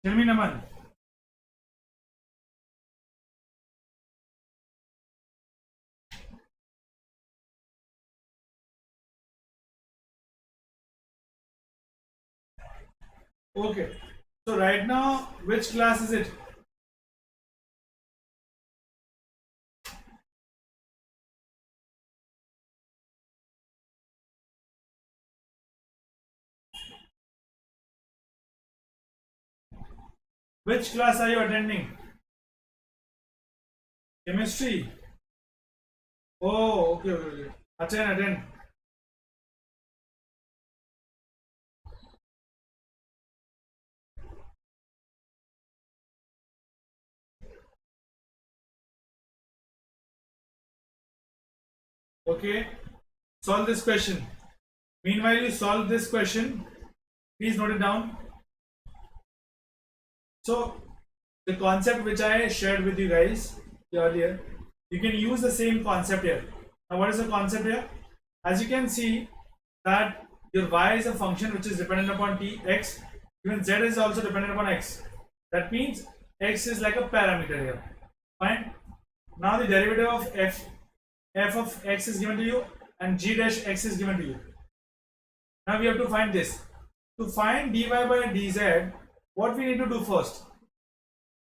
Tell me, Naman. Okay. So right now, which class is it? Which class are you attending? Chemistry. Oh, okay. Attend. Okay. Solve this question. Meanwhile, you solve this question. Please note it down. So, the concept which I shared with you guys earlier, you can use the same concept here. Now, what is the concept here? As you can see that your y is a function which is dependent upon t, x, even z is also dependent upon x. That means x is like a parameter here. Fine. Now the derivative of f of x is given to you and g dash x is given to you. Now we have to find this. To find dy by dz, what we need to do first?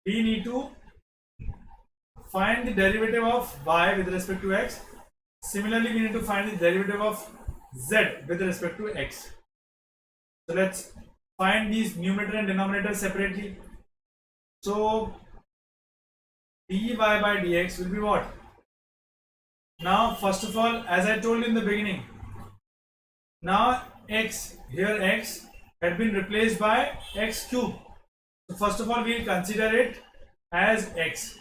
We need to find the derivative of y with respect to x. Similarly, we need to find the derivative of z with respect to x. So let's find these numerator and denominator separately. So dy by dx will be what? Now, first of all, as I told you in the beginning, now x, here x had been replaced by x cube. So first of all, we will consider it as x.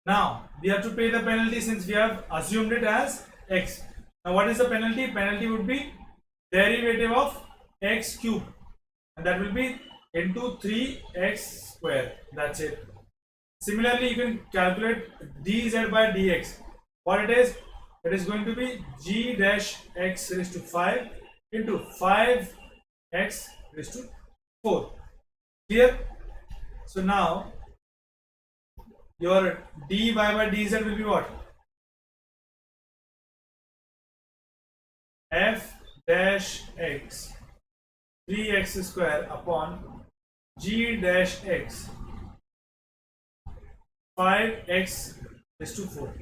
Now we have to pay the penalty since we have assumed it as x. Now what is the penalty? Penalty would be derivative of x cube, and that will be into 3x square. That's it. Similarly, you can calculate dz by dx. What it is? It is going to be g dash x raised to 5 into 5x raised to 4. Clear? So now your dy by dz will be what? F dash x 3x square upon g dash x 5x raised to 4.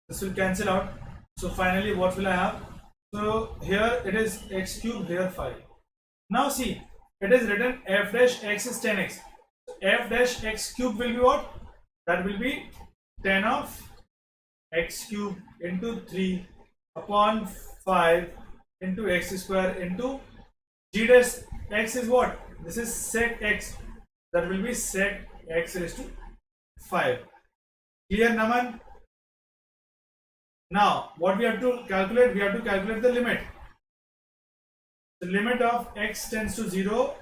This will cancel out. So finally what will I have? So here it is x cube, here 5. Now see, it is written f dash x is 10x. F dash x cube will be what? That will be 10 of x cube into 3 upon 5 into x square into g dash x is what? This is sec x. That will be sec x raised to 5. Clear, Naman? Now what we have to calculate? We have to calculate the limit. The limit of x tends to 0,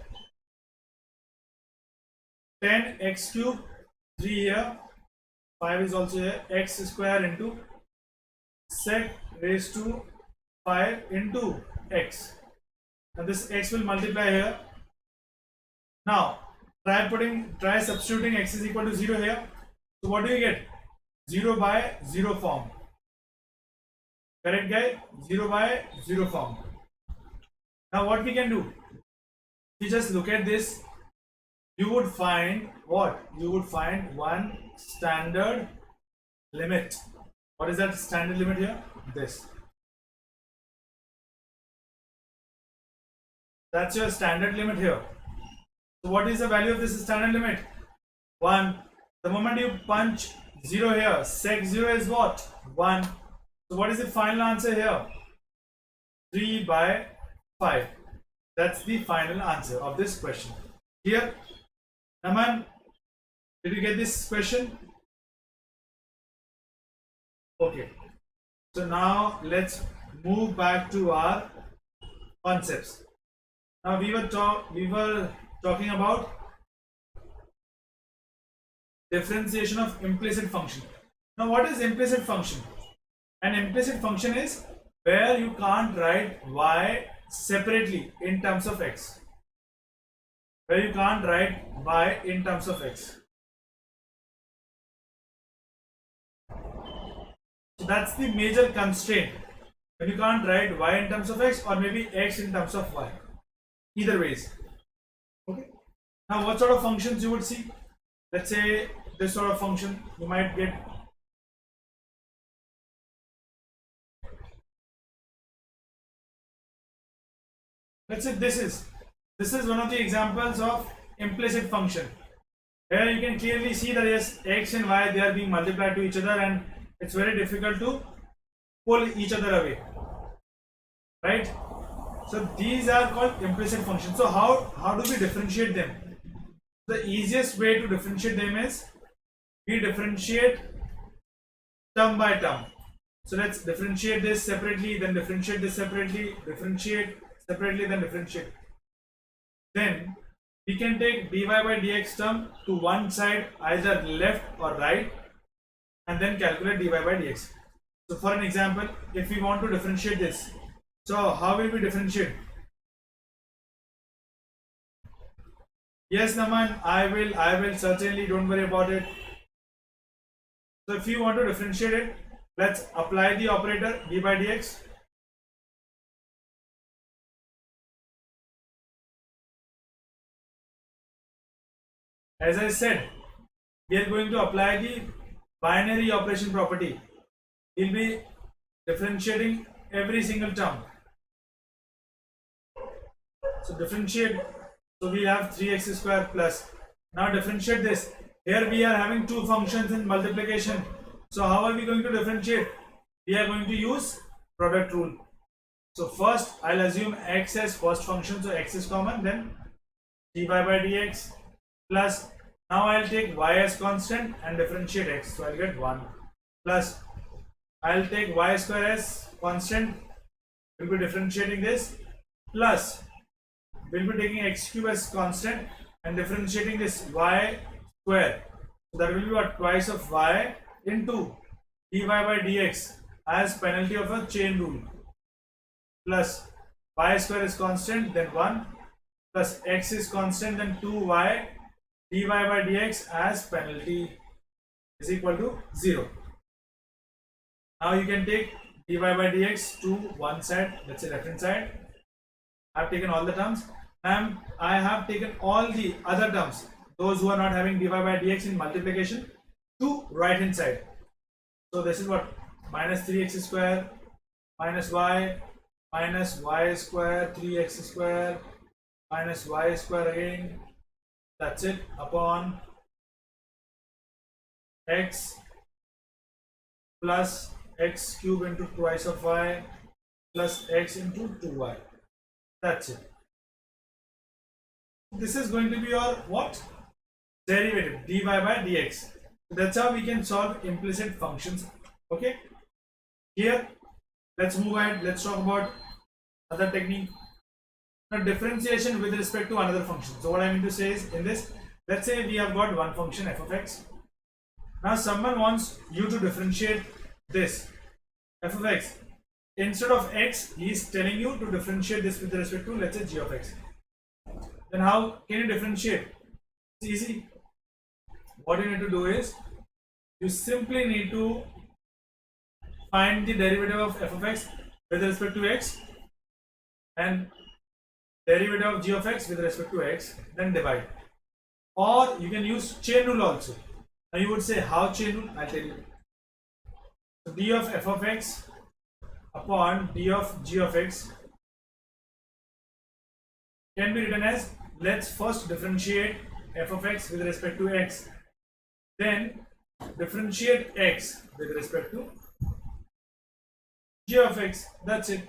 10 x cube, 3 here, 5 is also here, x square into sec raised to 5 into x, and this x will multiply here. Now try substituting x is equal to 0 here. So what do you get? 0 by 0 form. Correct, guy? 0 by 0 form. Now what we can do? If you just look at this, you would find what? You would find one standard limit. What is that standard limit here? This. That's your standard limit here. So what is the value of this standard limit? 1. The moment you punch 0 here, sec 0 is what? 1. So what is the final answer here? 3 by 5. That's the final answer of this question. Clear? Naman, did you get this question? Okay. So now let's move back to our concepts. Now we were talking about differentiation of implicit function. Now what is implicit function? An implicit function is where you can't write y separately in terms of x. Where you can't write y in terms of x. So that's the major constraint. When you can't write y in terms of x, or maybe x in terms of y. Either ways. Okay. Now what sort of functions you would see? Let's say this sort of function you might get. Let's say this is one of the examples of implicit function. Here you can clearly see that yes, x and y, they are being multiplied to each other, and it's very difficult to pull each other away, right? So these are called implicit functions. So how do we differentiate them? The easiest way to differentiate them is we differentiate term by term. So let's differentiate this separately, then differentiate this separately, differentiate separately, then differentiate. Then we can take dy by dx term to one side, either left or right, and then calculate dy by dx. So for an example, if we want to differentiate this, so how will we differentiate? Yes, Naman, I will certainly, don't worry about it. So if you want to differentiate it, let's apply the operator d by dx. As I said, we are going to apply the binary operation property. We'll be differentiating every single term. So differentiate, so we have 3x square plus. Now differentiate this. Here we are having two functions in multiplication. So how are we going to differentiate? We are going to use product rule. So first I'll assume x as first function, so x is common, then dy by dx plus, now I'll take y as constant and differentiate x, so I'll get 1 plus, I'll take y square as constant, we'll be differentiating this, plus we'll be taking x cube as constant and differentiating this y square, so that will be what, twice of y into dy by dx as penalty of a chain rule, plus y square is constant, then 1 plus x is constant, then 2y dy by dx as penalty is equal to 0. Now you can take dy by dx to one side, let's say left hand side. I have taken all the terms. And I have taken all the other terms, those who are not having dy by dx in multiplication, to right hand side. So this is what, minus 3x square minus y square 3x square minus y square again, that's it, upon x plus x cube into twice of y plus x into 2y. That's it. This is going to be your what? Derivative, dy by dx. That's how we can solve implicit functions. Okay. Here, let's move ahead. Let's talk about other technique. Now, differentiation with respect to another function. So what I mean to say is, in this, let's say we have got one function f of x. Now someone wants you to differentiate this f of x. Instead of x, he is telling you to differentiate this with respect to, let's say, g of x. Then how can you differentiate? It's easy. What you need to do is, you simply need to find the derivative of f of x with respect to x and derivative of g of x with respect to x, then divide. Or you can use chain rule also. Now you would say, how chain rule? I'll tell you. So d of f of x upon d of g of x can be written as, let's first differentiate f of x with respect to x, then differentiate x with respect to g of x. That's it.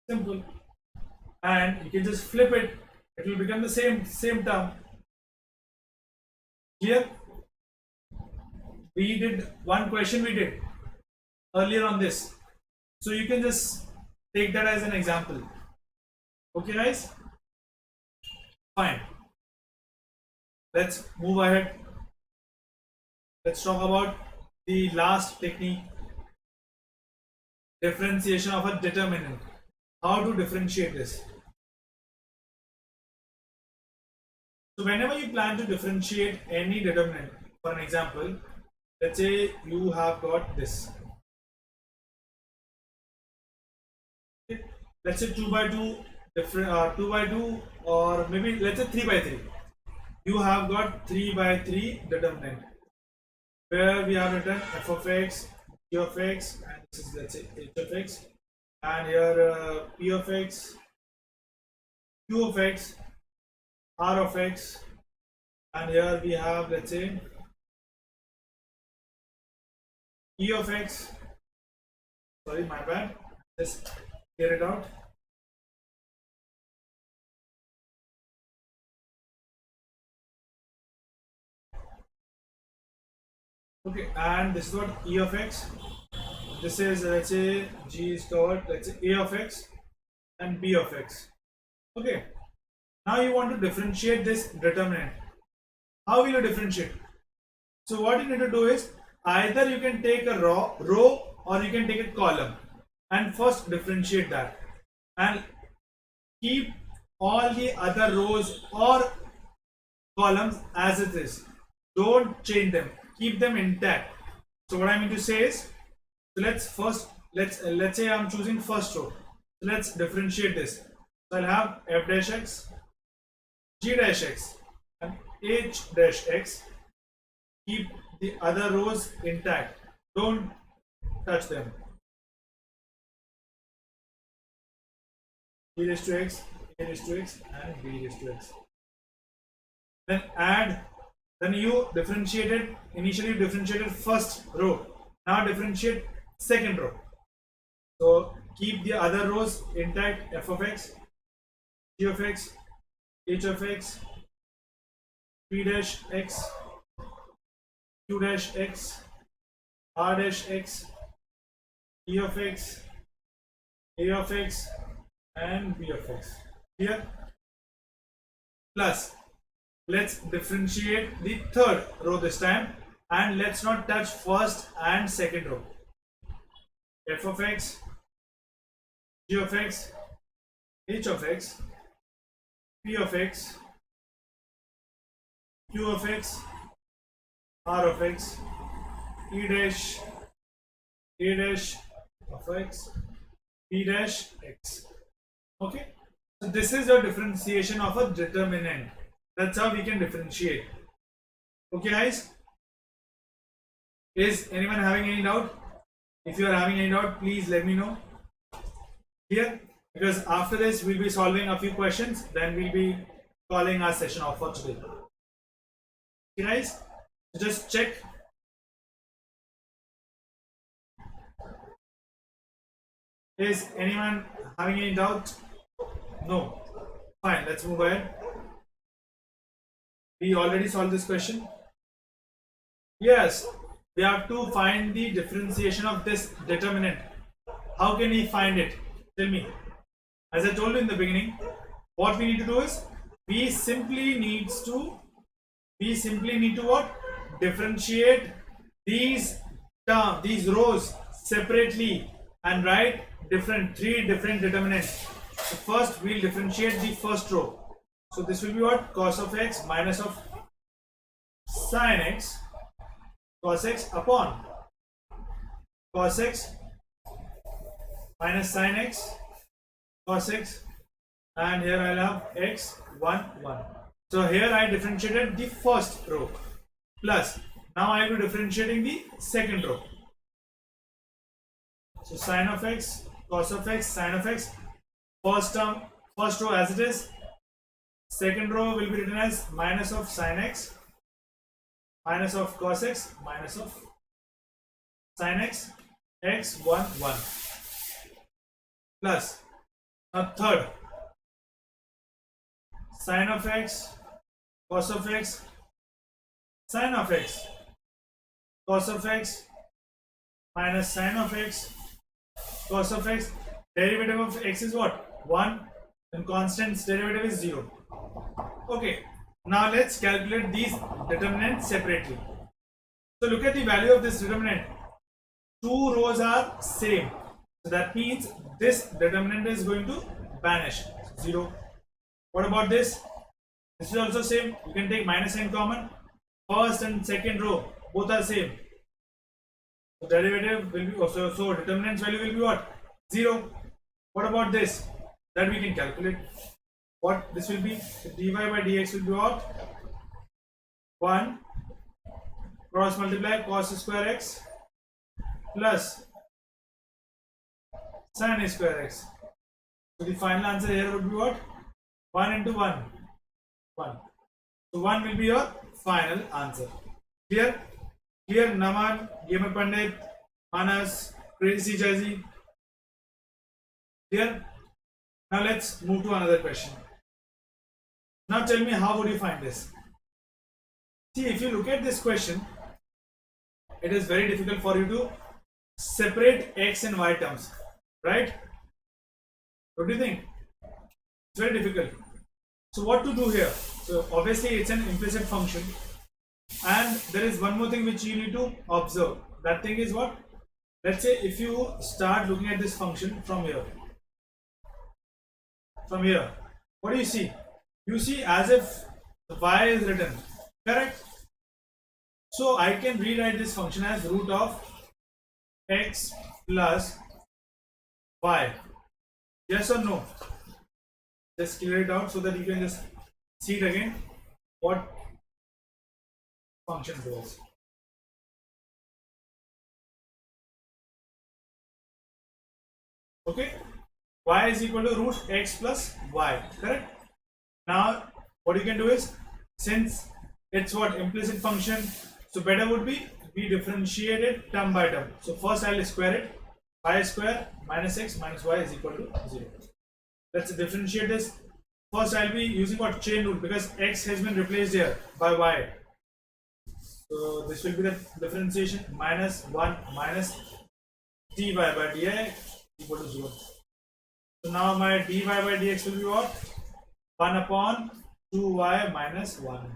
Simple. And you can just flip it, it will become the same term. Here we did one question we did earlier on this, so you can just take that as an example. Okay guys, fine, let's move ahead. Let's talk about the last technique, differentiation of a determinant. How to differentiate this? So whenever you plan to differentiate any determinant, for an example, let's say you have got this. Okay. Let's say 2 by 2, 2 by 2, or maybe let's say 3 by 3. You have got 3 by 3 determinant, where we have written f of x, g of x, and this is, let's say, h of x, and here p of x, q of x, r of x, and here we have, let's say, e of x. Sorry, my bad. Just clear it out. Okay, and this is what e of x. This is, let's say, g is covered, let's say, a of x and b of x. Okay, now you want to differentiate this determinant. How will you differentiate? So what you need to do is, either you can take a row or you can take a column and first differentiate that, and keep all the other rows or columns as it is. Don't change them, keep them intact. So what I mean to say is, so let's say I'm choosing first row. So let's differentiate this. So I'll have f dash x, g dash x, and h dash x. Keep the other rows intact. Don't touch them. b raised to x, a raised to x, and b raised to x. Then add. Then you differentiated, initially you differentiated first row. Now differentiate second row. So keep the other rows intact. F of x, g of x, h of x, p dash x, q dash x, r dash x, e of x, a of x, and b of x. Here, plus let's differentiate the third row this time, and let's not touch first and second row. F of x, g of x, h of x, p of x, q of x, r of x, e dash, a dash of x, b dash x. Okay, so this is a differentiation of a determinant. That's how we can differentiate. Okay guys, is anyone having any doubt? If you are having any doubt, please let me know here, because after this we'll be solving a few questions, then we'll be calling our session off for today. Okay guys, so just check. Is anyone having any doubt? No. Fine, let's move ahead. We already solved this question. Yes, we have to find the differentiation of this determinant. How can we find it? Tell me. As I told you in the beginning, what we need to do is we simply need to what? Differentiate these terms, these rows separately, and write three different determinants. So first we'll differentiate the first row. So this will be what? Cos of x minus of sin x, cos x upon cos x minus sin x, cos x, and here I'll have x 1 1. So here I differentiated the first row, plus now I will be differentiating the second row. So sin of x, cos of x, sin of x, first row as it is, second row will be written as minus of sin x, minus of cos x, minus of sin x, x 1 1, plus a third sin of x, cos of x, sin of x, cos of x, minus sin of x, cos of x. Derivative of x is what? 1, and constant's derivative is 0. Okay, now let's calculate these determinants separately. So look at the value of this determinant. Two rows are same, so that means this determinant is going to vanish, 0. What about this? This is also same. You can take minus sign common. First and second row both are same. So derivative will be also, so determinant's value will be what? 0. What about this? That we can calculate. What this will be? So dy by dx will be what? 1 cross multiply cos square x plus sin square x. So the final answer here would be what? 1 into 1, 1. So 1 will be your final answer. Clear? Clear, Naman, Gamer Pandit, Manas, Crazy Jazzy. Clear? Now let's move to another question. Now tell me, how would you find this? See, if you look at this question, it is very difficult for you to separate x and y terms, right? What do you think? It's very difficult. So what to do here? So obviously it's an implicit function, and there is one more thing which you need to observe. That thing is what? Let's say if you start looking at this function from here, what do you see? You see as if y is written, correct? So I can rewrite this function as root of x plus y. Yes or no? Just clear it out so that you can just see it again what function does. Okay, y is equal to root x plus y, correct? Now what you can do is, since it's what implicit function, so better would be we differentiate it term by term. So first I'll square it. y square minus x minus y is equal to 0. Let's differentiate this. First, I'll be using what chain rule because x has been replaced here by y. So this will be the differentiation minus 1 minus dy by dx equal to 0. So now my dy by dx will be what? 1 upon 2y minus 1.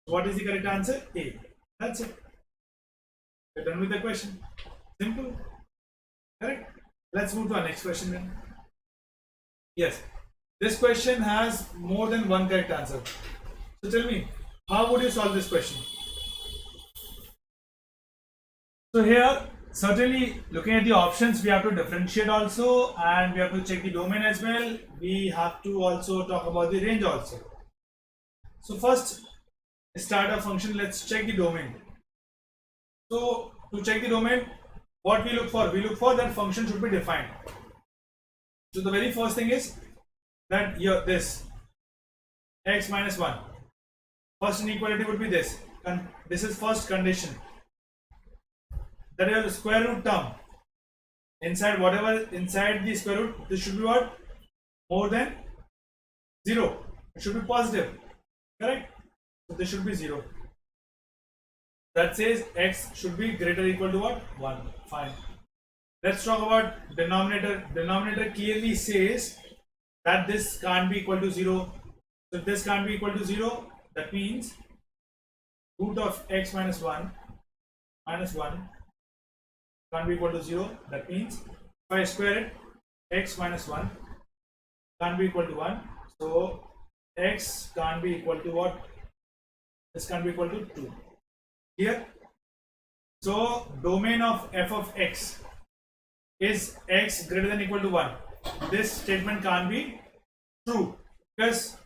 What is the correct answer? A. That's it. We're done with the question. Simple. Correct? Let's move to our next question then. Yes. This question has more than one correct answer. So tell me, how would you solve this question? So here, certainly looking at the options, we have to differentiate also, and we have to check the domain as well. We have to also talk about the range also. So first, start a function. Let's check the domain. So to check the domain, what we look for? We look for that function should be defined. So the very first thing is that here this x minus 1. First inequality would be this. And this is first condition. That is the square root term. Inside whatever inside the square root, this should be what? More than 0. It should be positive. Correct? So this should be 0. That says x should be greater or equal to what? 1. Fine. Let's talk about denominator. Denominator clearly says that this can't be equal to 0. So if this can't be equal to 0, that means root of x minus 1 can't be equal to 0. That means if I square it, x minus 1 can't be equal to 1. So x can't be equal to what? This can't be equal to 2. Here. So domain of f of x is x greater than or equal to 1. This statement can't be true because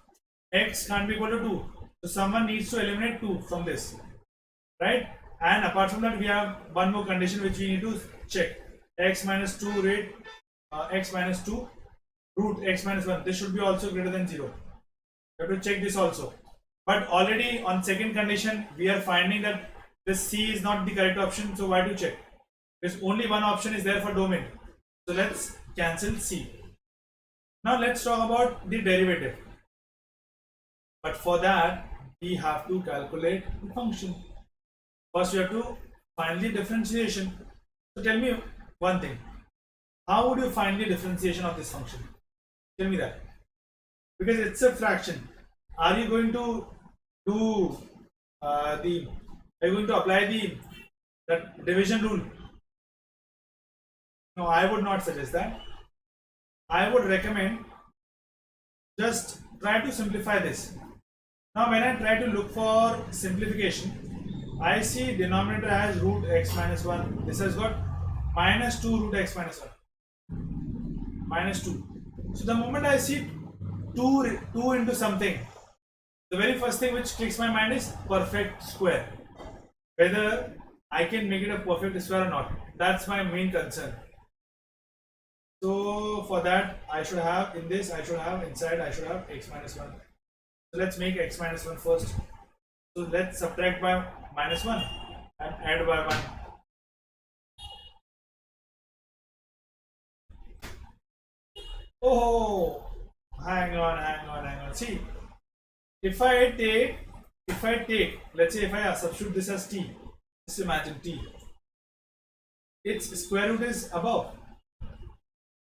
x can't be equal to 2. So someone needs to eliminate 2 from this, right? And apart from that, we have one more condition which we need to check. X minus 2 rate x minus 2 root x minus 1. This should be also greater than 0. You have to check this also. But already on second condition, we are finding that this C is not the correct option. So why to check? Because only one option is there for domain. So let's cancel C. Now let's talk about the derivative. But for that, we have to calculate the function. First, we have to find the differentiation. So tell me one thing. How would you find the differentiation of this function? Tell me that. Because it's a fraction. Are you going to do are you going to apply that division rule? No, I would not suggest that. I would recommend just try to simplify this. Now when I try to look for simplification, I see denominator as root x minus 1. This has got minus 2 root x minus 1. Minus 2. So the moment I see 2 into something, the very first thing which clicks my mind is perfect square. Whether I can make it a perfect square or not. That's my main concern. So for that, I should have inside x minus 1. So let's make x minus 1 first. So let's subtract by minus 1 and add by 1. Oh, hang on. See, if I take, let's say if I substitute this as t, just imagine t. Its square root is above.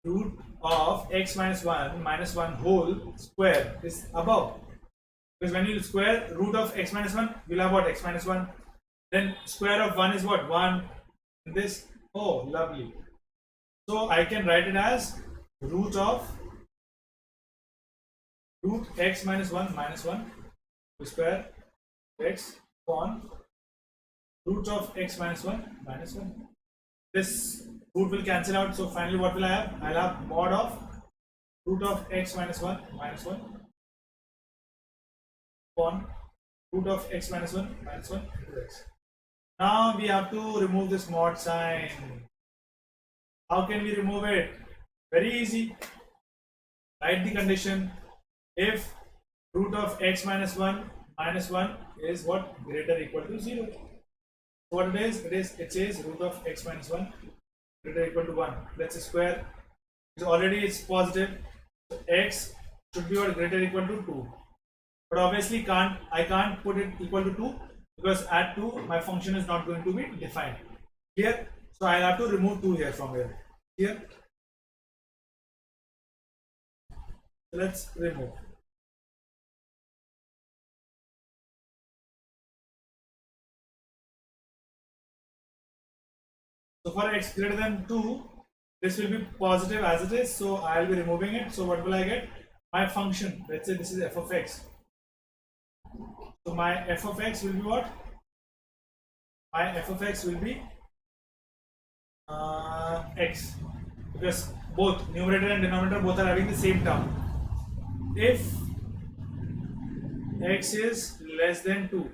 Root of x minus 1 whole square is above. Because when you square root of x minus 1, you'll have what? X minus 1. Then square of 1 is what? 1. This. Oh, lovely. So I can write it as root x minus 1 square x upon root of x minus 1. This root will cancel out. So finally what will I have? I'll have mod of root of x minus 1 upon root of x minus 1 into x. Now we have to remove this mod sign. How can we remove it? Very easy. Write the condition if root of x minus 1 is what? Greater or equal to 0. What it is? It says root of x minus 1 greater equal to 1. Let's say square is already it's positive. So x should be what greater equal to 2. But obviously I can't put it equal to 2 because at 2 my function is not going to be defined. Clear? So I'll have to remove 2 here from here. Here. Let's remove. So for x greater than 2, this will be positive as it is. So I'll be removing it. So what will I get? My function, let's say this is f of x. So my f of x will be what? My f of x will be x, because both numerator and denominator both are having the same term. If x is less than 2,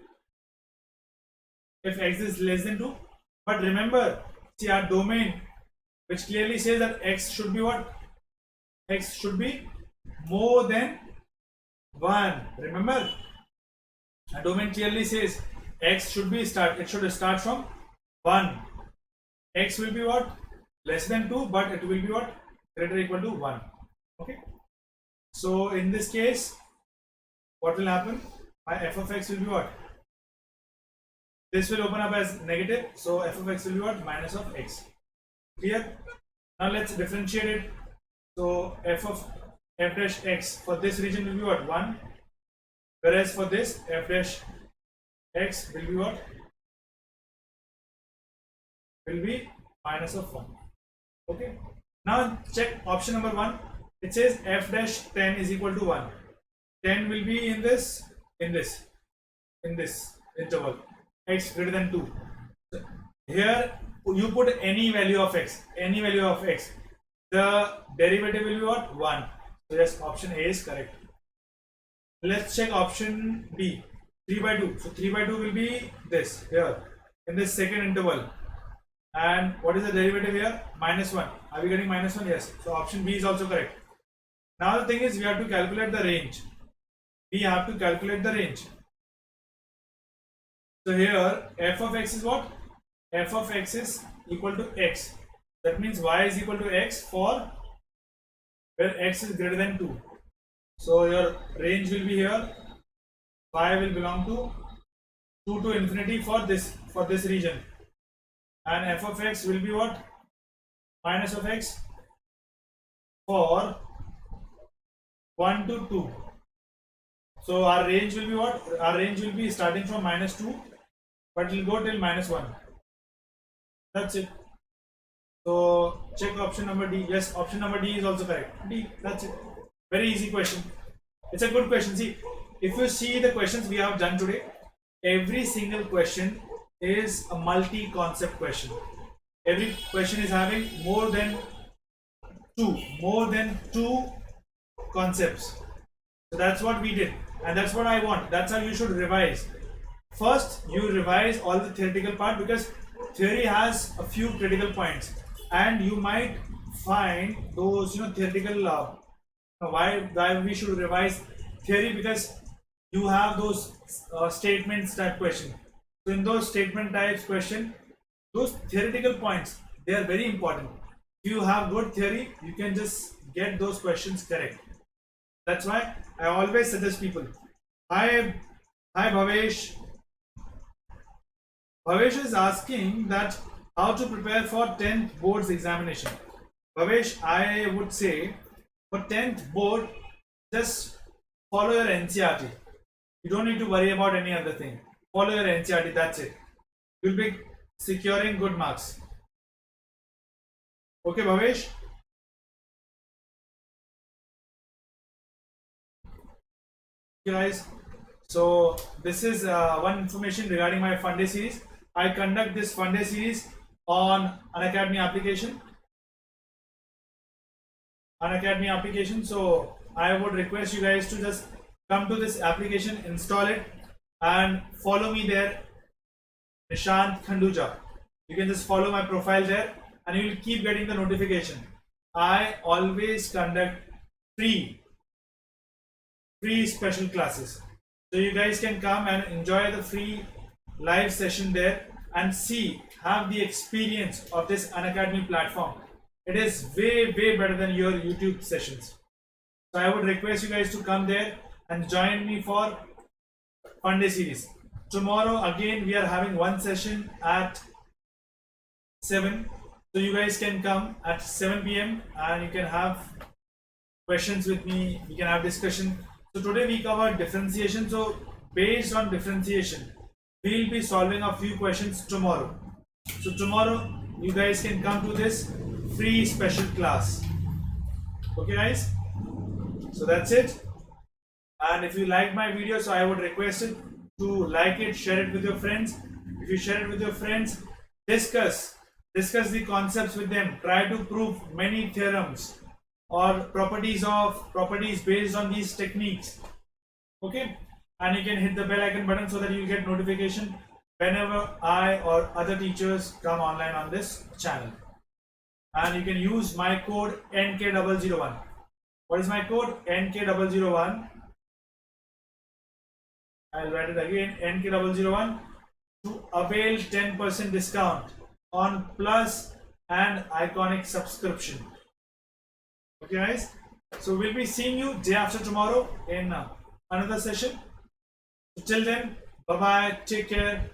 if x is less than 2, but remember, see our domain which clearly says that x should be what? X should be more than 1. Remember, our domain clearly says x should be it should start from 1. X will be what? Less than 2, but it will be what? Greater or equal to 1. Okay. So in this case, what will happen? My f of x will be what? This will open up as negative. So f of x will be what? Minus of x. Clear? Now let's differentiate it. So f of f dash x for this region will be what? 1. Whereas for this f dash x will be what? Will be minus of 1. Okay. Now check option number 1. It says f dash 10 is equal to 1. 10 will be in this interval, x greater than 2. So here you put any value of x, the derivative will be what? 1. So yes, option A is correct. Let's check option B, 3 by 2. So 3 by 2 will be this here in this second interval. And what is the derivative here? Minus 1. Are we getting minus 1? Yes. So option B is also correct. Now the thing is, we have to calculate the range. So here f of x is what? F of x is equal to x. That means y is equal to x for where x is greater than 2. So your range will be here. Y will belong to 2 to infinity for this region. And f of x will be what? Minus of x for 1 to 2. So our range will be what? Our range will be starting from minus 2, but it will go till minus 1. That's it. So check option number D. Yes, option number D is also correct. D, that's it. Very easy question. It's a good question. See, if you see the questions we have done today, every single question is a multi-concept question. Every question is having more than two concepts. So that's what we did, and that's what I want. That's how you should revise. First, you revise all the theoretical part, because theory has a few critical points, and you might find those theoretical. Why we should revise theory? Because you have those statements type question. So in those statement types question, those theoretical points, they are very important. If you have good theory, you can just get those questions correct. That's why I always suggest people. Hi Bhavesh. Bhavesh is asking that how to prepare for 10th board's examination. Bhavesh, I would say for 10th board, just follow your NCRT. You don't need to worry about any other thing. Follow your NCRT, that's it. You'll be securing good marks. Okay, Bhavesh? Okay, guys. So this is one information regarding my fun day series. I conduct this fun day series on Unacademy application. So I would request you guys to just come to this application, install it, and follow me there, Nishant Khanduja. You can just follow my profile there, and you will keep getting the notification. I always conduct free special classes, so you guys can come and enjoy the free live session there, and see, have the experience of this Unacademy platform. It is way better than your YouTube sessions. So I would request you guys to come there and join me for Fun Day series. Tomorrow again we are having one session at 7. So you guys can come at 7 p.m. and you can have questions with me. We can have discussion. So today we covered differentiation. So based on differentiation, we'll be solving a few questions tomorrow. So tomorrow you guys can come to this free special class. Okay guys? So that's it. And if you like my video, so I would request it to like it, share it with your friends. If you share it with your friends, discuss the concepts with them. Try to prove many theorems or properties based on these techniques. Okay, and you can hit the bell icon button so that you get notification whenever I or other teachers come online on this channel. And you can use my code NK001. What is my code? NK001. I'll write it again, NK001, to avail 10% discount on Plus and Iconic subscription. Okay guys, so we'll be seeing you day after tomorrow in another session. Till then, bye bye, take care.